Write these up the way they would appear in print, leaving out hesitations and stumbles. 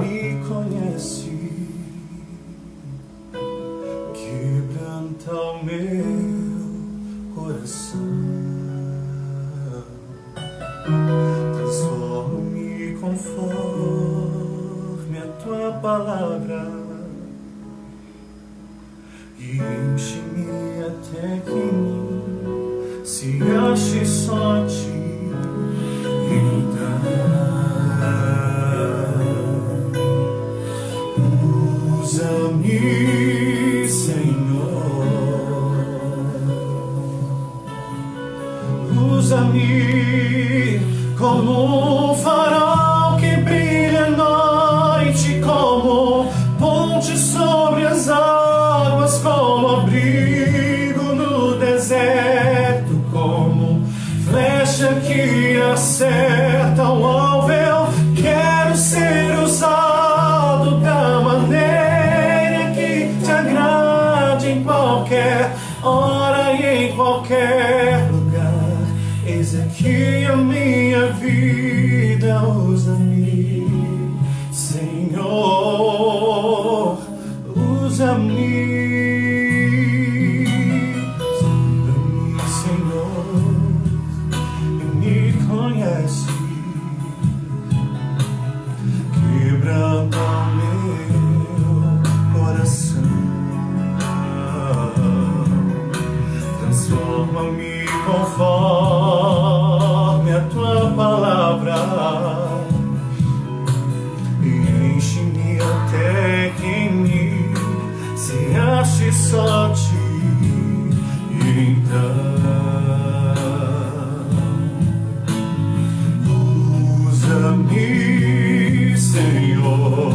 Me conhece, quebranta o meu coração, transforma-me conforme a tua palavra e enche-me até que em mim se ache só ti. Usa-me, Senhor, usa-me como um farol que brilha à noite, como ponte sobre as águas, como abrigo no deserto, como flecha que acerta o alvo. Eu quero ser usado da maneira que te agrade, em qualquer hora e em qualquer lugar. Eis aqui a minha vida, usa-me, Senhor, usa-me. Usa-me, Senhor, me conhece, quebranta o meu coração, transforma-me conforme a tua palavra e enche-me até que em mim se ache só ti. Então usa-me, Senhor,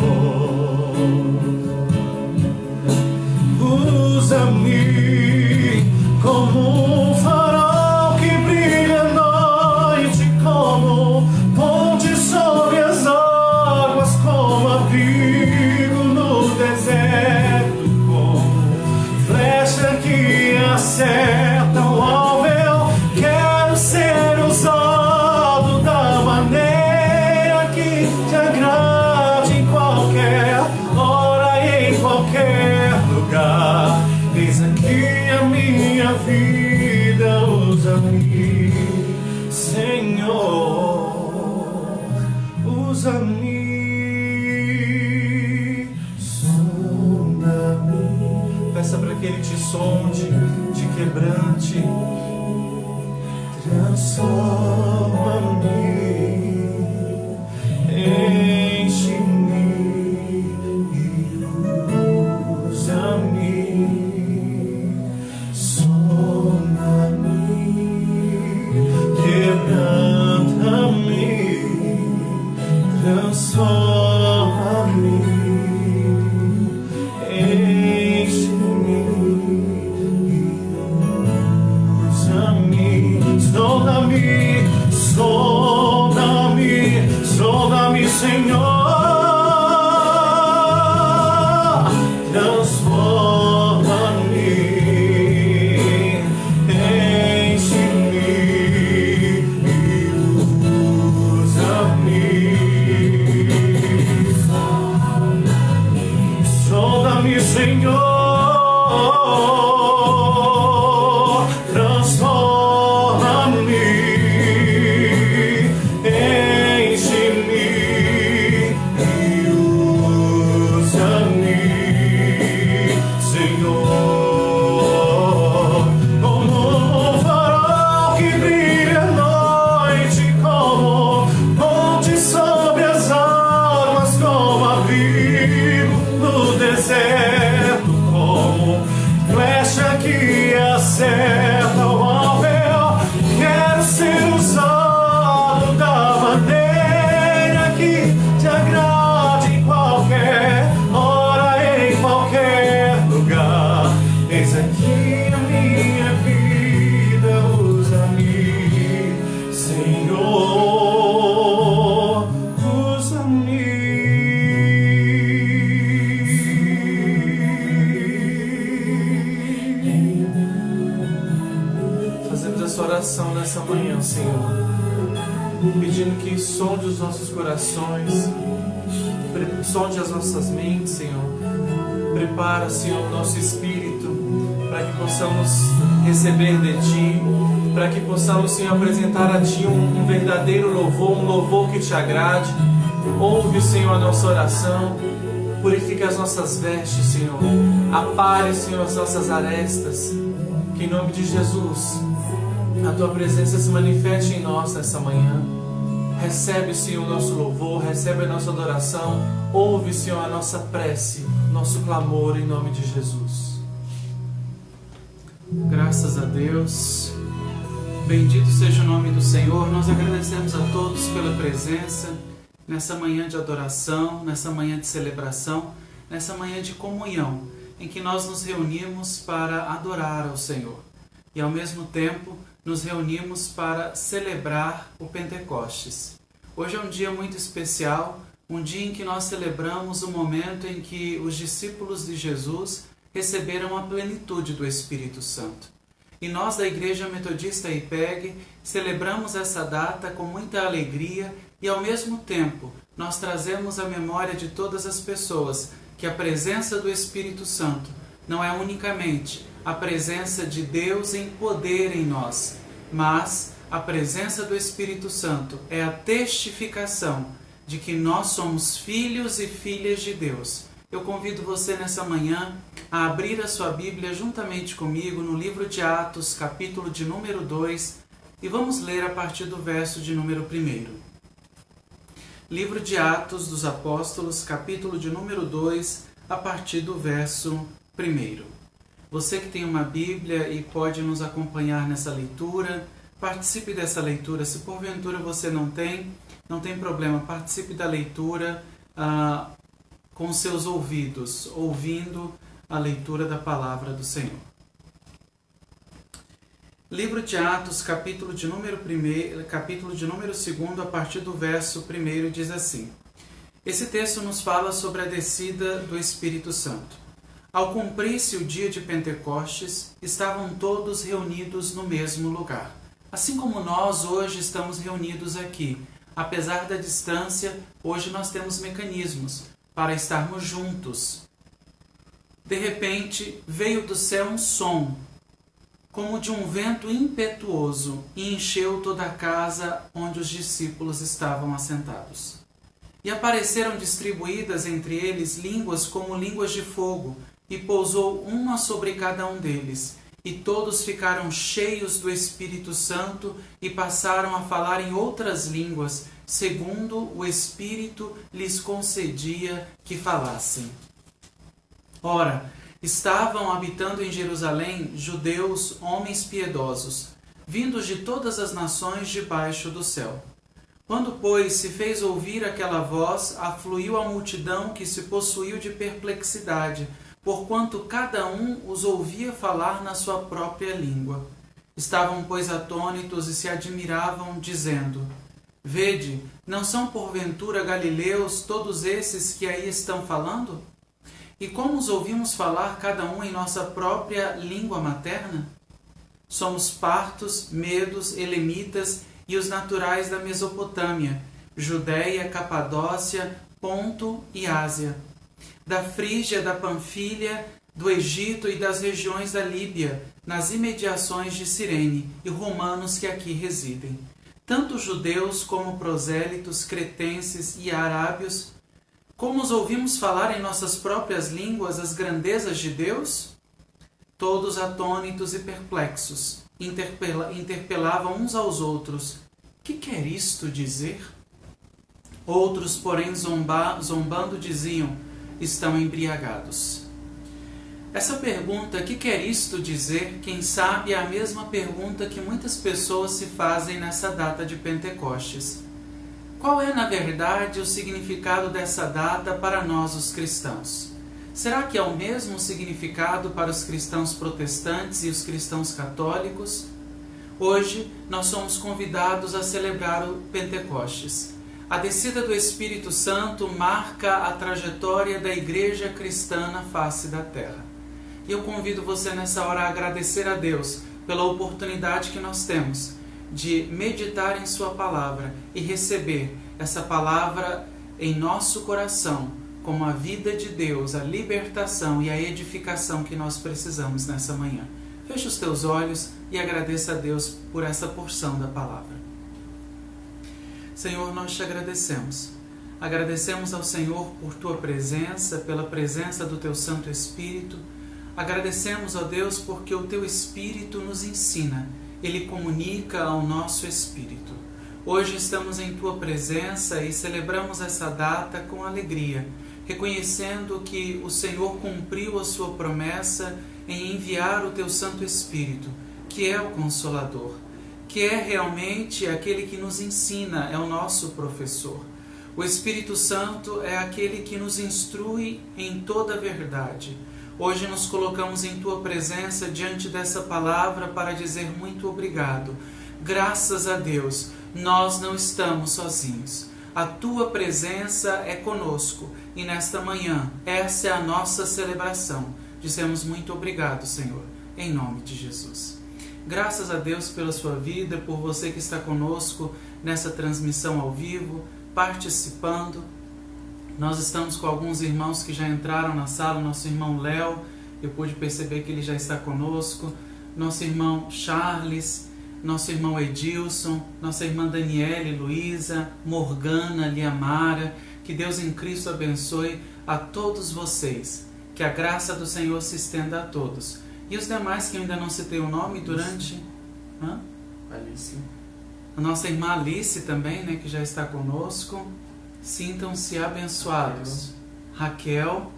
usa-me como um farol que brilha à noite, como ponte sobre as águas, como abrigo no deserto, como flecha que acerta o alvo. Eu quero ser usado da maneira que te agrade, em qualquer hora e em qualquer lugar. Eis aqui a minha vida, usa-me, Senhor, usa-me, sonda-me. Peça para que Ele te sonde, te quebrante, transforma-me, enche-me e usa-me. Quebranta-me, transforma-me, enche-me e usa-me. Sonda-me, sonda-me, sonda-me, Senhor, transforma-me, enche-me e usa-me. Sonda-me, Senhor, transforma-me, enche-me Senhor, pedindo que sonde os nossos corações, sonde as nossas mentes, Senhor. Prepara, Senhor, o nosso espírito para que possamos receber de Ti, para que possamos, Senhor, apresentar a Ti um verdadeiro louvor, um louvor que Te agrade. Ouve, Senhor, a nossa oração, purifica as nossas vestes, Senhor, apare, Senhor, as nossas arestas, que em nome de Jesus a Tua presença se manifeste em nós nessa manhã. Recebe, Senhor, o nosso louvor, recebe a nossa adoração, ouve, Senhor, a nossa prece, nosso clamor em nome de Jesus. Graças a Deus, bendito seja o nome do Senhor. Nós agradecemos a todos pela presença nessa manhã de adoração, nessa manhã de celebração, nessa manhã de comunhão, em que nós nos reunimos para adorar ao Senhor e ao mesmo tempo nos reunimos para celebrar o Pentecostes. Hoje é um dia muito especial, um dia em que nós celebramos o momento em que os discípulos de Jesus receberam a plenitude do Espírito Santo. E nós da Igreja Metodista IPEG celebramos essa data com muita alegria e ao mesmo tempo nós trazemos à memória de todas as pessoas que a presença do Espírito Santo não é unicamente a presença de Deus em poder em nós, mas a presença do Espírito Santo é a testificação de que nós somos filhos e filhas de Deus. Eu convido você nessa manhã a abrir a sua Bíblia juntamente comigo no livro de Atos, capítulo de número 2, e vamos ler a partir do verso de número 1. Livro de Atos dos Apóstolos, capítulo de número 2, a partir do verso 1. Você que tem uma Bíblia e pode nos acompanhar nessa leitura, participe dessa leitura. Se porventura você não tem problema, participe da leitura com seus ouvidos, ouvindo a leitura da palavra do Senhor. Livro de Atos, capítulo de número 2, a partir do verso 1, diz assim: Esse texto nos fala sobre a descida do Espírito Santo. Ao cumprir-se o dia de Pentecostes, estavam todos reunidos no mesmo lugar. Assim como nós hoje estamos reunidos aqui, apesar da distância, hoje nós temos mecanismos para estarmos juntos. De repente, veio do céu um som, como de um vento impetuoso, e encheu toda a casa onde os discípulos estavam assentados. E apareceram distribuídas entre eles línguas como línguas de fogo, e pousou uma sobre cada um deles. E todos ficaram cheios do Espírito Santo e passaram a falar em outras línguas, segundo o Espírito lhes concedia que falassem. Ora, estavam habitando em Jerusalém judeus, homens piedosos, vindos de todas as nações debaixo do céu. Quando, pois, se fez ouvir aquela voz, afluiu a multidão que se possuiu de perplexidade, porquanto cada um os ouvia falar na sua própria língua. Estavam, pois, atônitos e se admiravam, dizendo: Vede, não são porventura galileus todos esses que aí estão falando? E como os ouvimos falar cada um em nossa própria língua materna? Somos partos, medos, elemitas e os naturais da Mesopotâmia, Judéia, Capadócia, Ponto e Ásia, da Frígia, da Panfilha, do Egito e das regiões da Líbia, nas imediações de Cirene, e romanos que aqui residem, tanto judeus como prosélitos, cretenses e arábios. Como os ouvimos falar em nossas próprias línguas as grandezas de Deus? Todos atônitos e perplexos, interpelavam uns aos outros: Que quer isto dizer? Outros, porém, zombando, diziam: Estão embriagados. Essa pergunta, que quer isto dizer, quem sabe é a mesma pergunta que muitas pessoas se fazem nessa data de Pentecostes. Qual é, na verdade, o significado dessa data para nós, os cristãos? Será que é o mesmo significado para os cristãos protestantes e os cristãos católicos? Hoje, nós somos convidados a celebrar o Pentecostes. A descida do Espírito Santo marca a trajetória da Igreja cristã na face da terra. E eu convido você nessa hora a agradecer a Deus pela oportunidade que nós temos de meditar em sua palavra e receber essa palavra em nosso coração como a vida de Deus, a libertação e a edificação que nós precisamos nessa manhã. Feche os teus olhos e agradeça a Deus por essa porção da palavra. Senhor, nós te agradecemos. Agradecemos ao Senhor por tua presença, pela presença do teu Santo Espírito. Agradecemos, ó Deus, porque o teu Espírito nos ensina, ele comunica ao nosso espírito. Hoje estamos em tua presença e celebramos essa data com alegria, reconhecendo que o Senhor cumpriu a sua promessa em enviar o teu Santo Espírito, que é o Consolador, que é realmente aquele que nos ensina, é o nosso professor. O Espírito Santo é aquele que nos instrui em toda a verdade. Hoje nos colocamos em tua presença diante dessa palavra para dizer muito obrigado. Graças a Deus, nós não estamos sozinhos. A tua presença é conosco e nesta manhã, essa é a nossa celebração. Dizemos muito obrigado, Senhor, em nome de Jesus. Graças a Deus pela sua vida, por você que está conosco nessa transmissão ao vivo, participando. Nós estamos com alguns irmãos que já entraram na sala. Nosso irmão Léo, eu pude perceber que ele já está conosco. Nosso irmão Charles, nosso irmão Edilson, nossa irmã Daniele, Luísa, Morgana, Liamara. Que Deus em Cristo abençoe a todos vocês. Que a graça do Senhor se estenda a todos. E os demais que eu ainda não citei o nome durante... Alice. A nossa irmã Alice também, né, que já está conosco. Sintam-se abençoados. Raquel,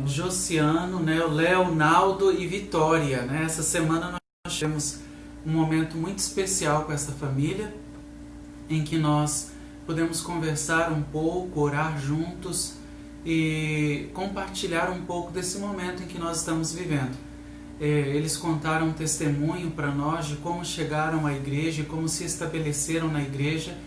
Josiano, né, o Leonaldo e Vitória. Né? Essa semana nós tivemos um momento muito especial com essa família, em que nós pudemos conversar um pouco, orar juntos e compartilhar um pouco desse momento em que nós estamos vivendo. Eles contaram um testemunho para nós de como chegaram à igreja e como se estabeleceram na igreja.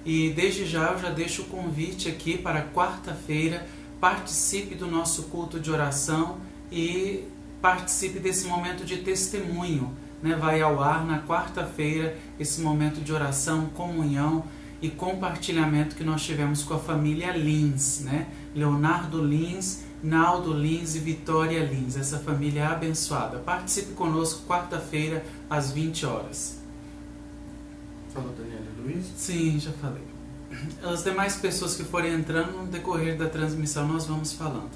E desde já eu já deixo o convite aqui para quarta-feira. Participe do nosso culto de oração e participe desse momento de testemunho. Né? Vai ao ar na quarta-feira esse momento de oração, comunhão e compartilhamento que nós tivemos com a família Lins. Né? Leonardo Lins, Naldo Lins e Vitória Lins. Essa família abençoada. Participe conosco quarta-feira às 20 horas. Falou Daniela Luiz? Sim, já falei. As demais pessoas que forem entrando no decorrer da transmissão nós vamos falando.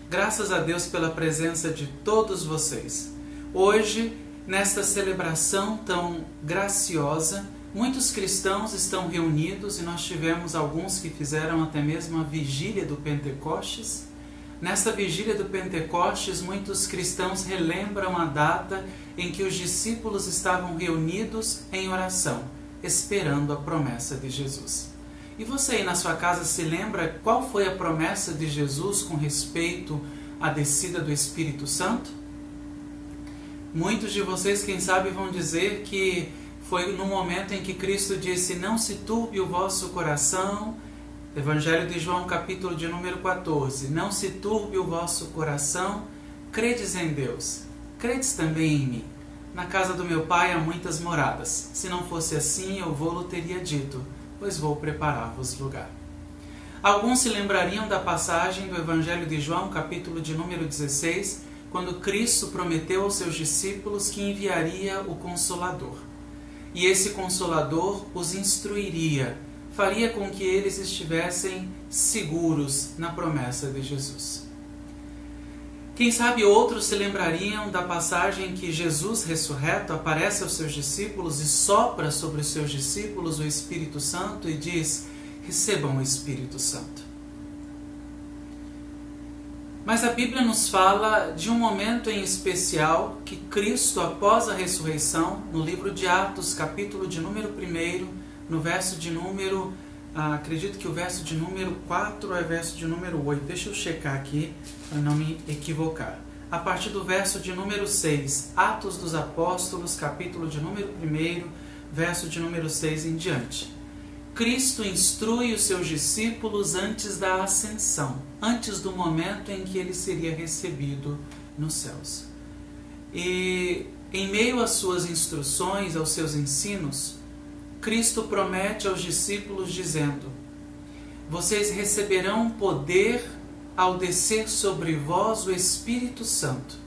Graças a Deus pela presença de todos vocês. Hoje, nesta celebração tão graciosa, muitos cristãos estão reunidos e nós tivemos alguns que fizeram até mesmo a vigília do Pentecostes. Nesta vigília do Pentecostes, muitos cristãos relembram a data em que os discípulos estavam reunidos em oração, esperando a promessa de Jesus. E você aí na sua casa se lembra qual foi a promessa de Jesus com respeito à descida do Espírito Santo? Muitos de vocês, quem sabe, vão dizer que foi no momento em que Cristo disse: não se turbe o vosso coração. Evangelho de João, capítulo de número 14. Não se turbe o vosso coração, credes em Deus, credes também em mim. Na casa do meu Pai há muitas moradas. Se não fosse assim, eu vou-lo teria dito, pois vou preparar-vos lugar. Alguns se lembrariam da passagem do Evangelho de João, capítulo de número 16, quando Cristo prometeu aos seus discípulos que enviaria o Consolador. E esse Consolador os instruiria, faria com que eles estivessem seguros na promessa de Jesus. Quem sabe outros se lembrariam da passagem que Jesus ressurreto aparece aos seus discípulos e sopra sobre os seus discípulos o Espírito Santo e diz: recebam o Espírito Santo. Mas a Bíblia nos fala de um momento em especial que Cristo, após a ressurreição, no livro de Atos, capítulo de número 1, no verso de número, acredito que o verso de número 4 é verso de número 8. Deixa eu checar aqui para não me equivocar. A partir do verso de número 6, Atos dos Apóstolos, capítulo de número 1, verso de número 6 em diante. Cristo instrui os seus discípulos antes da ascensão, antes do momento em que ele seria recebido nos céus. E em meio às suas instruções, aos seus ensinos, Cristo promete aos discípulos dizendo: vocês receberão poder ao descer sobre vós o Espírito Santo,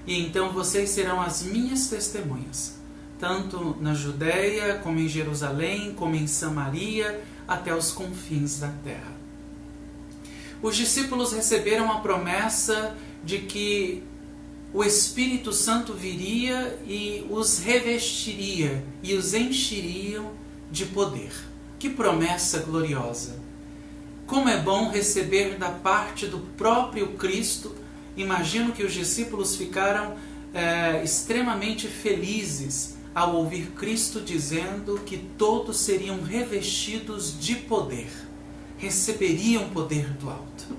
e então vocês serão as minhas testemunhas, tanto na Judéia, como em Jerusalém, como em Samaria, até os confins da terra. Os discípulos receberam a promessa de que o Espírito Santo viria e os revestiria e os encheriam de poder. Que promessa gloriosa! Como é bom receber da parte do próprio Cristo. Imagino que os discípulos ficaram extremamente felizes ao ouvir Cristo dizendo que todos seriam revestidos de poder, receberiam poder do alto.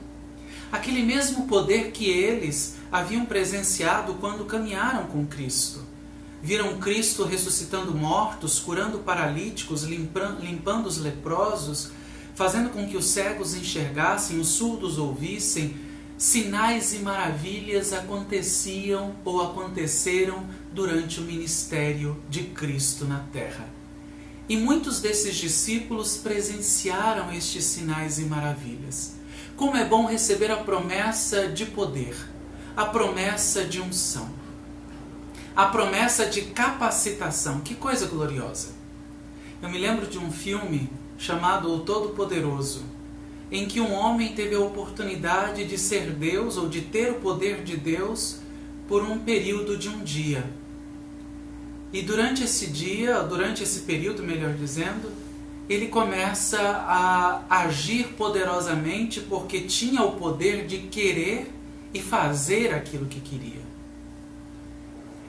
Aquele mesmo poder que eles haviam presenciado quando caminharam com Cristo. Viram Cristo ressuscitando mortos, curando paralíticos, limpando os leprosos, fazendo com que os cegos enxergassem, os surdos ouvissem. Sinais e maravilhas aconteciam ou aconteceram durante o ministério de Cristo na terra. E muitos desses discípulos presenciaram estes sinais e maravilhas. Como é bom receber a promessa de poder, a promessa de unção, a promessa de capacitação. Que coisa gloriosa! Eu me lembro de um filme chamado O Todo-Poderoso, em que um homem teve a oportunidade de ser Deus ou de ter o poder de Deus por um período de um dia. E durante esse período, melhor dizendo, ele começa a agir poderosamente porque tinha o poder de querer e fazer aquilo que queria.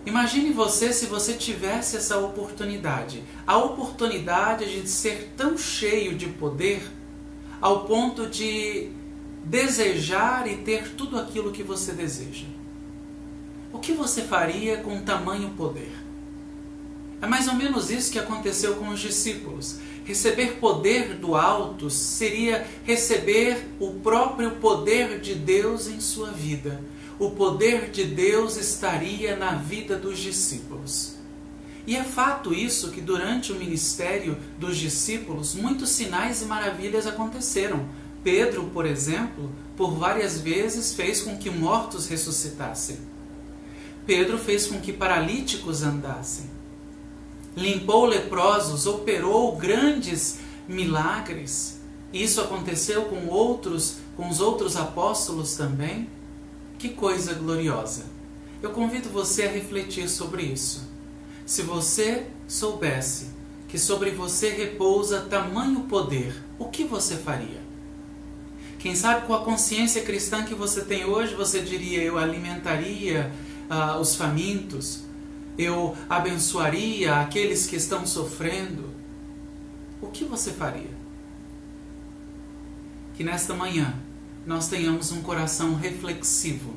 Imagine você se você tivesse essa oportunidade, a oportunidade de ser tão cheio de poder ao ponto de desejar e ter tudo aquilo que você deseja. O que você faria com tamanho poder? É mais ou menos isso que aconteceu com os discípulos. Receber poder do alto seria receber o próprio poder de Deus em sua vida. O poder de Deus estaria na vida dos discípulos. E é fato isso que durante o ministério dos discípulos muitos sinais e maravilhas aconteceram. Pedro, por exemplo, por várias vezes fez com que mortos ressuscitassem. Pedro fez com que paralíticos andassem. Limpou leprosos, operou grandes milagres. Isso aconteceu com os outros apóstolos também. Que coisa gloriosa! Eu convido você a refletir sobre isso. Se você soubesse que sobre você repousa tamanho poder, o que você faria? Quem sabe com a consciência cristã que você tem hoje, você diria: eu alimentaria os famintos, eu abençoaria aqueles que estão sofrendo. O que você faria? Que nesta manhã nós tenhamos um coração reflexivo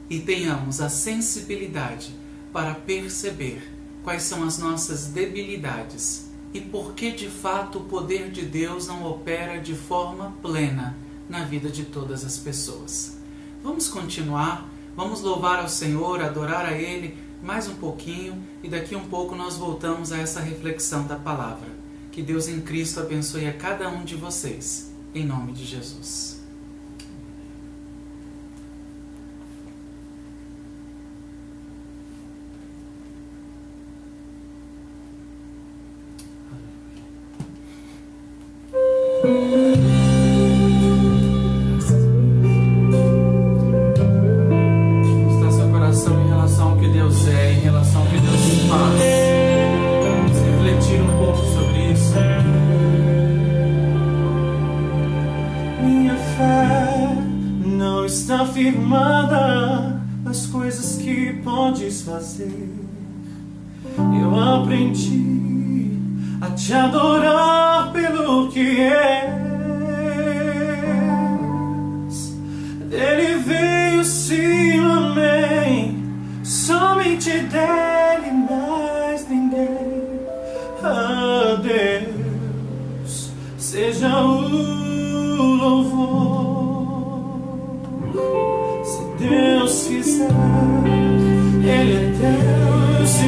e tenhamos a sensibilidade para perceber quais são as nossas debilidades e por que de fato o poder de Deus não opera de forma plena na vida de todas as pessoas. Vamos continuar, vamos louvar ao Senhor, adorar a Ele mais um pouquinho e daqui um pouco nós voltamos a essa reflexão da palavra. Que Deus em Cristo abençoe a cada um de vocês, em nome de Jesus. Firmada nas coisas que podes fazer, eu aprendi a te adorar pelo que és. Dele veio sim, amém, somente dele, mais ninguém. A Deus seja o louvor. Deus fizer, Ele é Deus e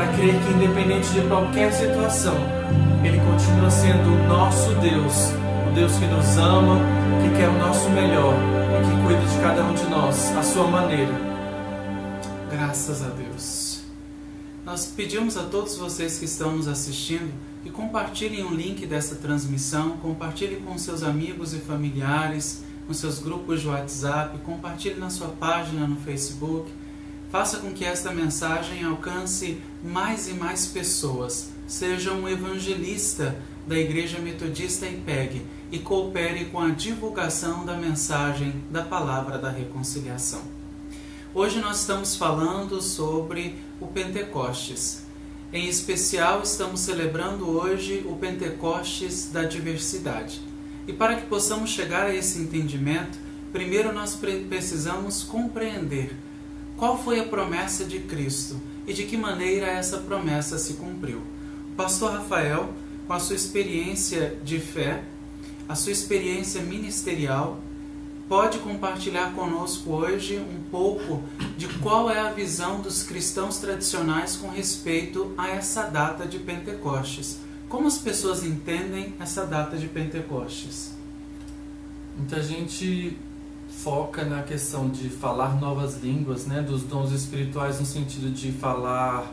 para crer que, independente de qualquer situação, Ele continua sendo o nosso Deus, o Deus que nos ama, que quer o nosso melhor e que cuida de cada um de nós, à sua maneira. Graças a Deus. Nós pedimos a todos vocês que estão nos assistindo que compartilhem o link dessa transmissão, compartilhem com seus amigos e familiares, com seus grupos de WhatsApp, compartilhe na sua página no Facebook. Faça com que esta mensagem alcance mais e mais pessoas. Seja um evangelista da Igreja Metodista IPEG e coopere com a divulgação da mensagem da Palavra da Reconciliação. Hoje nós estamos falando sobre o Pentecostes. Em especial, estamos celebrando hoje o Pentecostes da diversidade. E para que possamos chegar a esse entendimento, primeiro nós precisamos compreender qual foi a promessa de Cristo e de que maneira essa promessa se cumpriu. O pastor Rafael, com a sua experiência de fé, a sua experiência ministerial, pode compartilhar conosco hoje um pouco de qual é a visão dos cristãos tradicionais com respeito a essa data de Pentecostes. Como as pessoas entendem essa data de Pentecostes? Muita gente foca na questão de falar novas línguas, né, dos dons espirituais no sentido de falar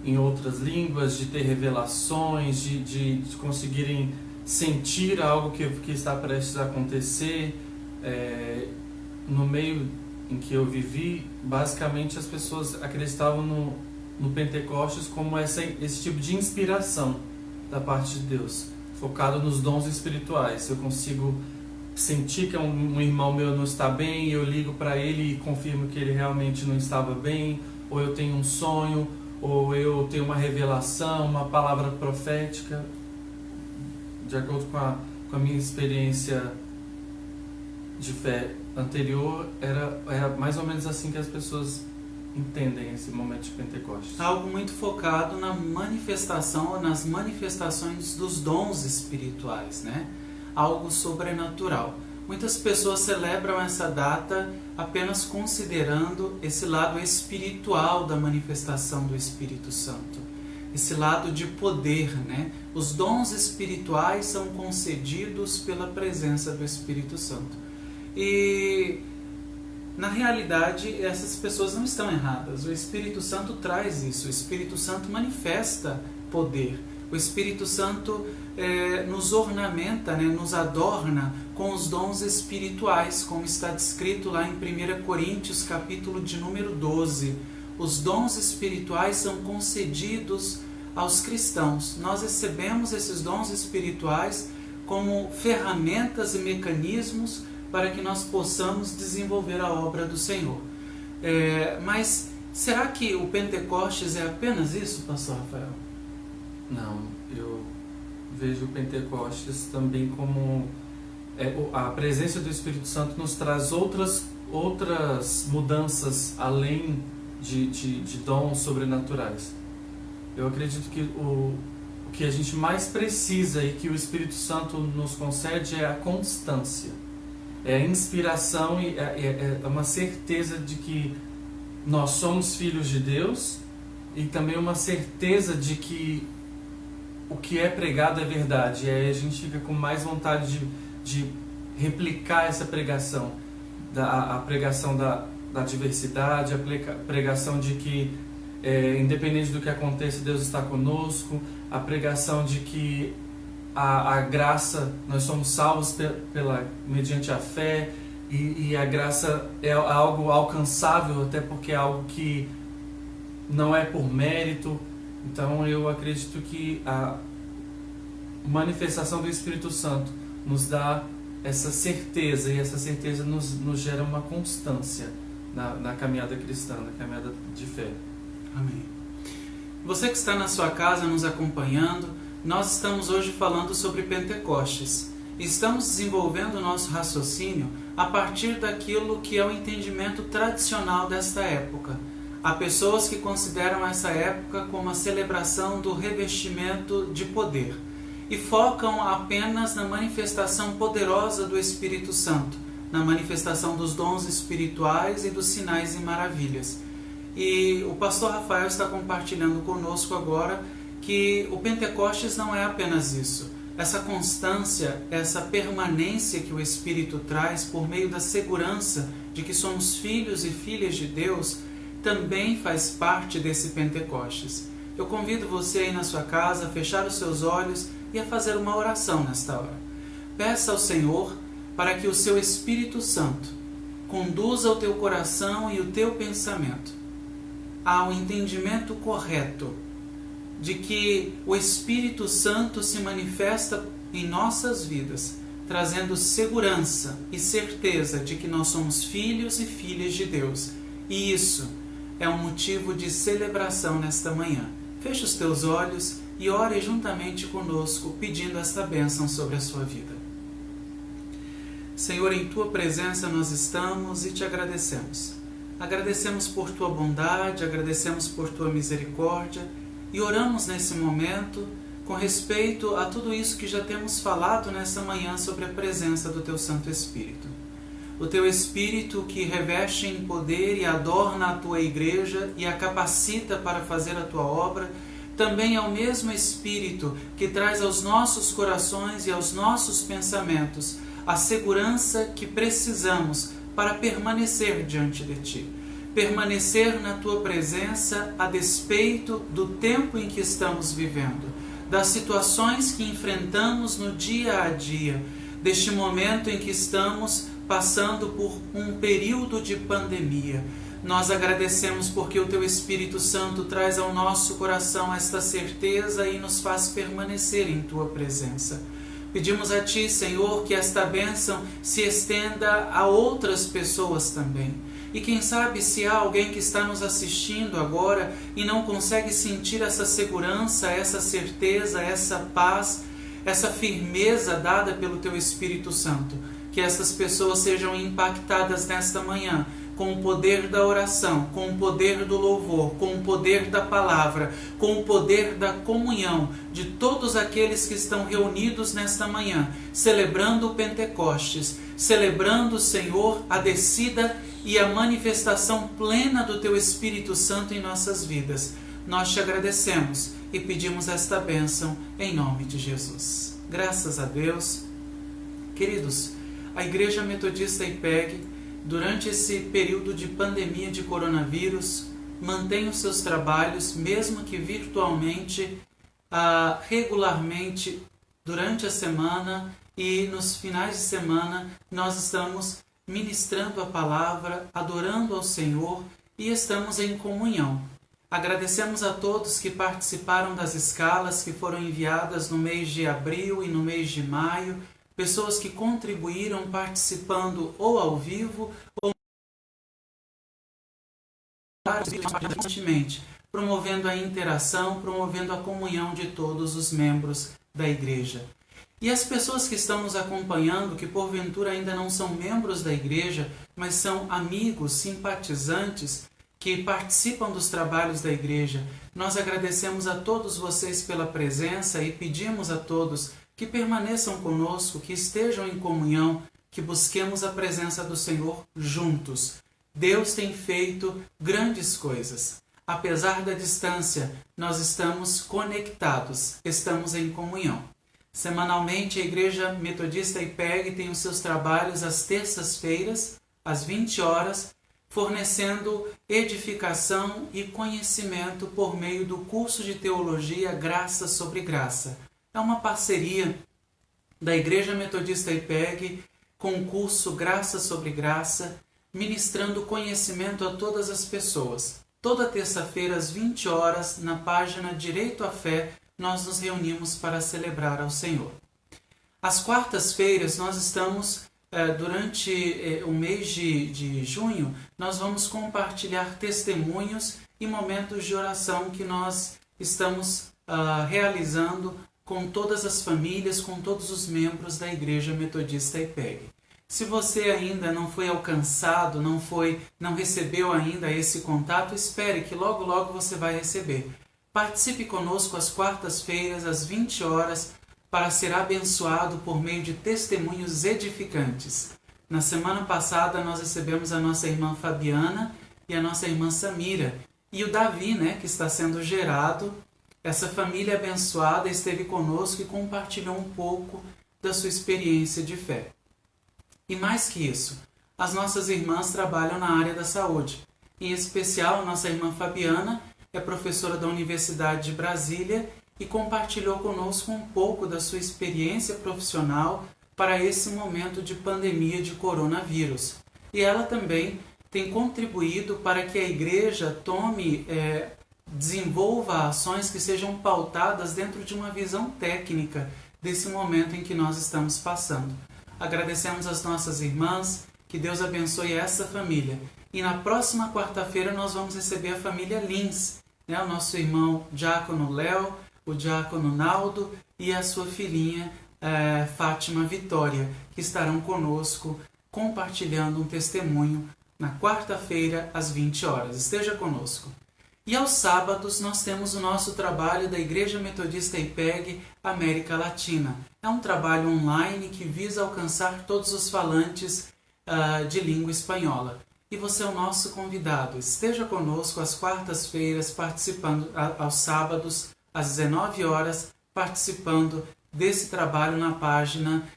em outras línguas, de ter revelações, de conseguirem sentir algo que está prestes a acontecer. No meio em que eu vivi, basicamente as pessoas acreditavam no Pentecostes como esse tipo de inspiração da parte de Deus, focado nos dons espirituais. Eu consigo sentir que um irmão meu não está bem, eu ligo para ele e confirmo que ele realmente não estava bem, ou eu tenho um sonho, ou eu tenho uma revelação, uma palavra profética. De acordo com a minha experiência de fé anterior, era mais ou menos assim que as pessoas entendem esse momento de Pentecostes. Algo muito focado na manifestação, ou nas manifestações dos dons espirituais, né? Algo sobrenatural. Muitas pessoas celebram essa data apenas considerando esse lado espiritual da manifestação do Espírito Santo, esse lado de poder, né? Os dons espirituais são concedidos pela presença do Espírito Santo. E na realidade essas pessoas não estão erradas. O Espírito Santo traz isso. O Espírito Santo manifesta poder. O Espírito Santo nos ornamenta, né, nos adorna com os dons espirituais, como está descrito lá em 1 Coríntios, capítulo de número 12. Os dons espirituais são concedidos aos cristãos. Nós recebemos esses dons espirituais como ferramentas e mecanismos para que nós possamos desenvolver a obra do Senhor. Mas será que o Pentecostes é apenas isso, pastor Rafael? Não, eu vejo o Pentecostes também como a presença do Espírito Santo nos traz outras mudanças além de dons sobrenaturais. Eu acredito que o que a gente mais precisa e que o Espírito Santo nos concede é a constância, é a inspiração e é uma certeza de que nós somos filhos de Deus e também uma certeza de que o que é pregado é verdade. E aí a gente fica com mais vontade de replicar essa pregação, a pregação da diversidade, a pregação de que independente do que aconteça, Deus está conosco, a pregação de que a graça, nós somos salvos mediante a fé, e a graça é algo alcançável, até porque é algo que não é por mérito. Então eu acredito que a manifestação do Espírito Santo nos dá essa certeza, e essa certeza nos gera uma constância na caminhada cristã, na caminhada de fé. Amém. Você que está na sua casa nos acompanhando, nós estamos hoje falando sobre Pentecostes. Estamos desenvolvendo o nosso raciocínio a partir daquilo que é o entendimento tradicional desta época. Há pessoas que consideram essa época como a celebração do revestimento de poder e focam apenas na manifestação poderosa do Espírito Santo, na manifestação dos dons espirituais e dos sinais e maravilhas. E o pastor Rafael está compartilhando conosco agora que o Pentecostes não é apenas isso. Essa constância, essa permanência que o Espírito traz por meio da segurança de que somos filhos e filhas de Deus, também faz parte desse Pentecostes. Eu convido você aí na sua casa a fechar os seus olhos e a fazer uma oração nesta hora. Peça ao Senhor para que o seu Espírito Santo conduza o teu coração e o teu pensamento ao entendimento correto de que o Espírito Santo se manifesta em nossas vidas, trazendo segurança e certeza de que nós somos filhos e filhas de Deus. E isso é um motivo de celebração nesta manhã. Feche os teus olhos e ore juntamente conosco, pedindo esta bênção sobre a sua vida. Senhor, em Tua presença nós estamos e Te agradecemos. Agradecemos por Tua bondade, agradecemos por Tua misericórdia e oramos nesse momento com respeito a tudo isso que já temos falado nessa manhã sobre a presença do Teu Santo Espírito. O Teu Espírito que reveste em poder e adorna a Tua igreja e a capacita para fazer a Tua obra, também é o mesmo Espírito que traz aos nossos corações e aos nossos pensamentos a segurança que precisamos para permanecer diante de Ti. Permanecer na Tua presença a despeito do tempo em que estamos vivendo, das situações que enfrentamos no dia a dia, deste momento em que estamos passando por um período de pandemia. Nós agradecemos porque o Teu Espírito Santo traz ao nosso coração esta certeza e nos faz permanecer em Tua presença. Pedimos a Ti, Senhor, que esta bênção se estenda a outras pessoas também. E quem sabe se há alguém que está nos assistindo agora e não consegue sentir essa segurança, essa certeza, essa paz, essa firmeza dada pelo Teu Espírito Santo, que essas pessoas sejam impactadas nesta manhã com o poder da oração, com o poder do louvor, com o poder da palavra, com o poder da comunhão de todos aqueles que estão reunidos nesta manhã, celebrando o Pentecostes, celebrando, Senhor, a descida e a manifestação plena do Teu Espírito Santo em nossas vidas. Nós Te agradecemos e pedimos esta bênção em nome de Jesus. Graças a Deus. Queridos, a Igreja Metodista IPEG, durante esse período de pandemia de coronavírus, mantém os seus trabalhos, mesmo que virtualmente, regularmente, durante a semana e nos finais de semana, nós estamos ministrando a palavra, adorando ao Senhor e estamos em comunhão. Agradecemos a todos que participaram das escalas que foram enviadas no mês de abril e no mês de maio, pessoas que contribuíram participando ou ao vivo ou constantemente, promovendo a interação, promovendo a comunhão de todos os membros da igreja. E as pessoas que estão nos acompanhando, que porventura ainda não são membros da igreja, mas são amigos, simpatizantes, que participam dos trabalhos da igreja, nós agradecemos a todos vocês pela presença e pedimos a todos que permaneçam conosco, que estejam em comunhão, que busquemos a presença do Senhor juntos. Deus tem feito grandes coisas. Apesar da distância, nós estamos conectados, estamos em comunhão. Semanalmente, a Igreja Metodista IPEG tem os seus trabalhos às terças-feiras, às 20 horas, fornecendo edificação e conhecimento por meio do curso de teologia Graça sobre Graça. É uma parceria da Igreja Metodista IPEG com o curso Graça sobre Graça, ministrando conhecimento a todas as pessoas. Toda terça-feira, às 20 horas, na página Direito à Fé, nós nos reunimos para celebrar ao Senhor. Às quartas-feiras, nós estamos, durante o mês de junho, nós vamos compartilhar testemunhos e momentos de oração que nós estamos realizando com todas as famílias, com todos os membros da Igreja Metodista IPEG. Se você ainda não foi alcançado, não recebeu ainda esse contato, espere que logo logo você vai receber. Participe conosco às quartas-feiras, às 20 horas, para ser abençoado por meio de testemunhos edificantes. Na semana passada nós recebemos a nossa irmã Fabiana e a nossa irmã Samira. E o Davi, né, que está sendo gerado. Essa família abençoada esteve conosco e compartilhou um pouco da sua experiência de fé. E mais que isso, as nossas irmãs trabalham na área da saúde. Em especial, a nossa irmã Fabiana é professora da Universidade de Brasília e compartilhou conosco um pouco da sua experiência profissional para esse momento de pandemia de coronavírus. E ela também tem contribuído para que a igreja desenvolva ações que sejam pautadas dentro de uma visão técnica desse momento em que nós estamos passando. Agradecemos às nossas irmãs, que Deus abençoe essa família. E na próxima quarta-feira nós vamos receber a família Lins, né? O nosso irmão Diácono Léo, o Diácono Naldo e a sua filhinha Fátima Vitória, que estarão conosco compartilhando um testemunho na quarta-feira às 20 horas. Esteja conosco. E aos sábados nós temos o nosso trabalho da Igreja Metodista IPEG América Latina. É um trabalho online que visa alcançar todos os falantes de língua espanhola. E você é o nosso convidado. Esteja conosco às quartas-feiras, participando aos sábados, às 19 horas, participando desse trabalho na página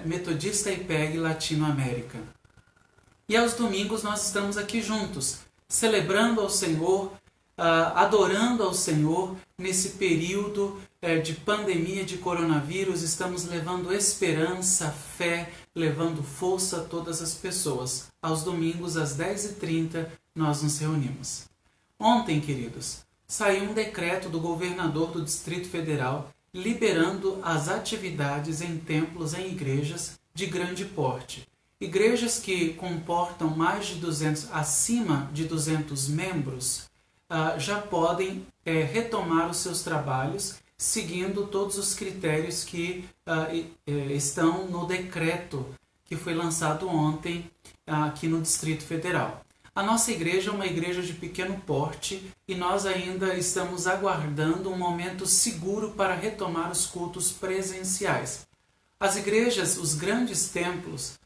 Metodista IPEG Latinoamérica. E aos domingos nós estamos aqui juntos, celebrando ao Senhor, adorando ao Senhor nesse período de pandemia de coronavírus. Estamos levando esperança, fé, levando força a todas as pessoas. Aos domingos, às 10h30, nós nos reunimos. Ontem, queridos, saiu um decreto do governador do Distrito Federal liberando as atividades em templos, em igrejas de grande porte. Igrejas que comportam mais de 200, acima de 200 membros, já podem retomar os seus trabalhos seguindo todos os critérios que estão no decreto que foi lançado ontem aqui no Distrito Federal. A nossa igreja é uma igreja de pequeno porte e nós ainda estamos aguardando um momento seguro para retomar os cultos presenciais. As igrejas, os grandes templos,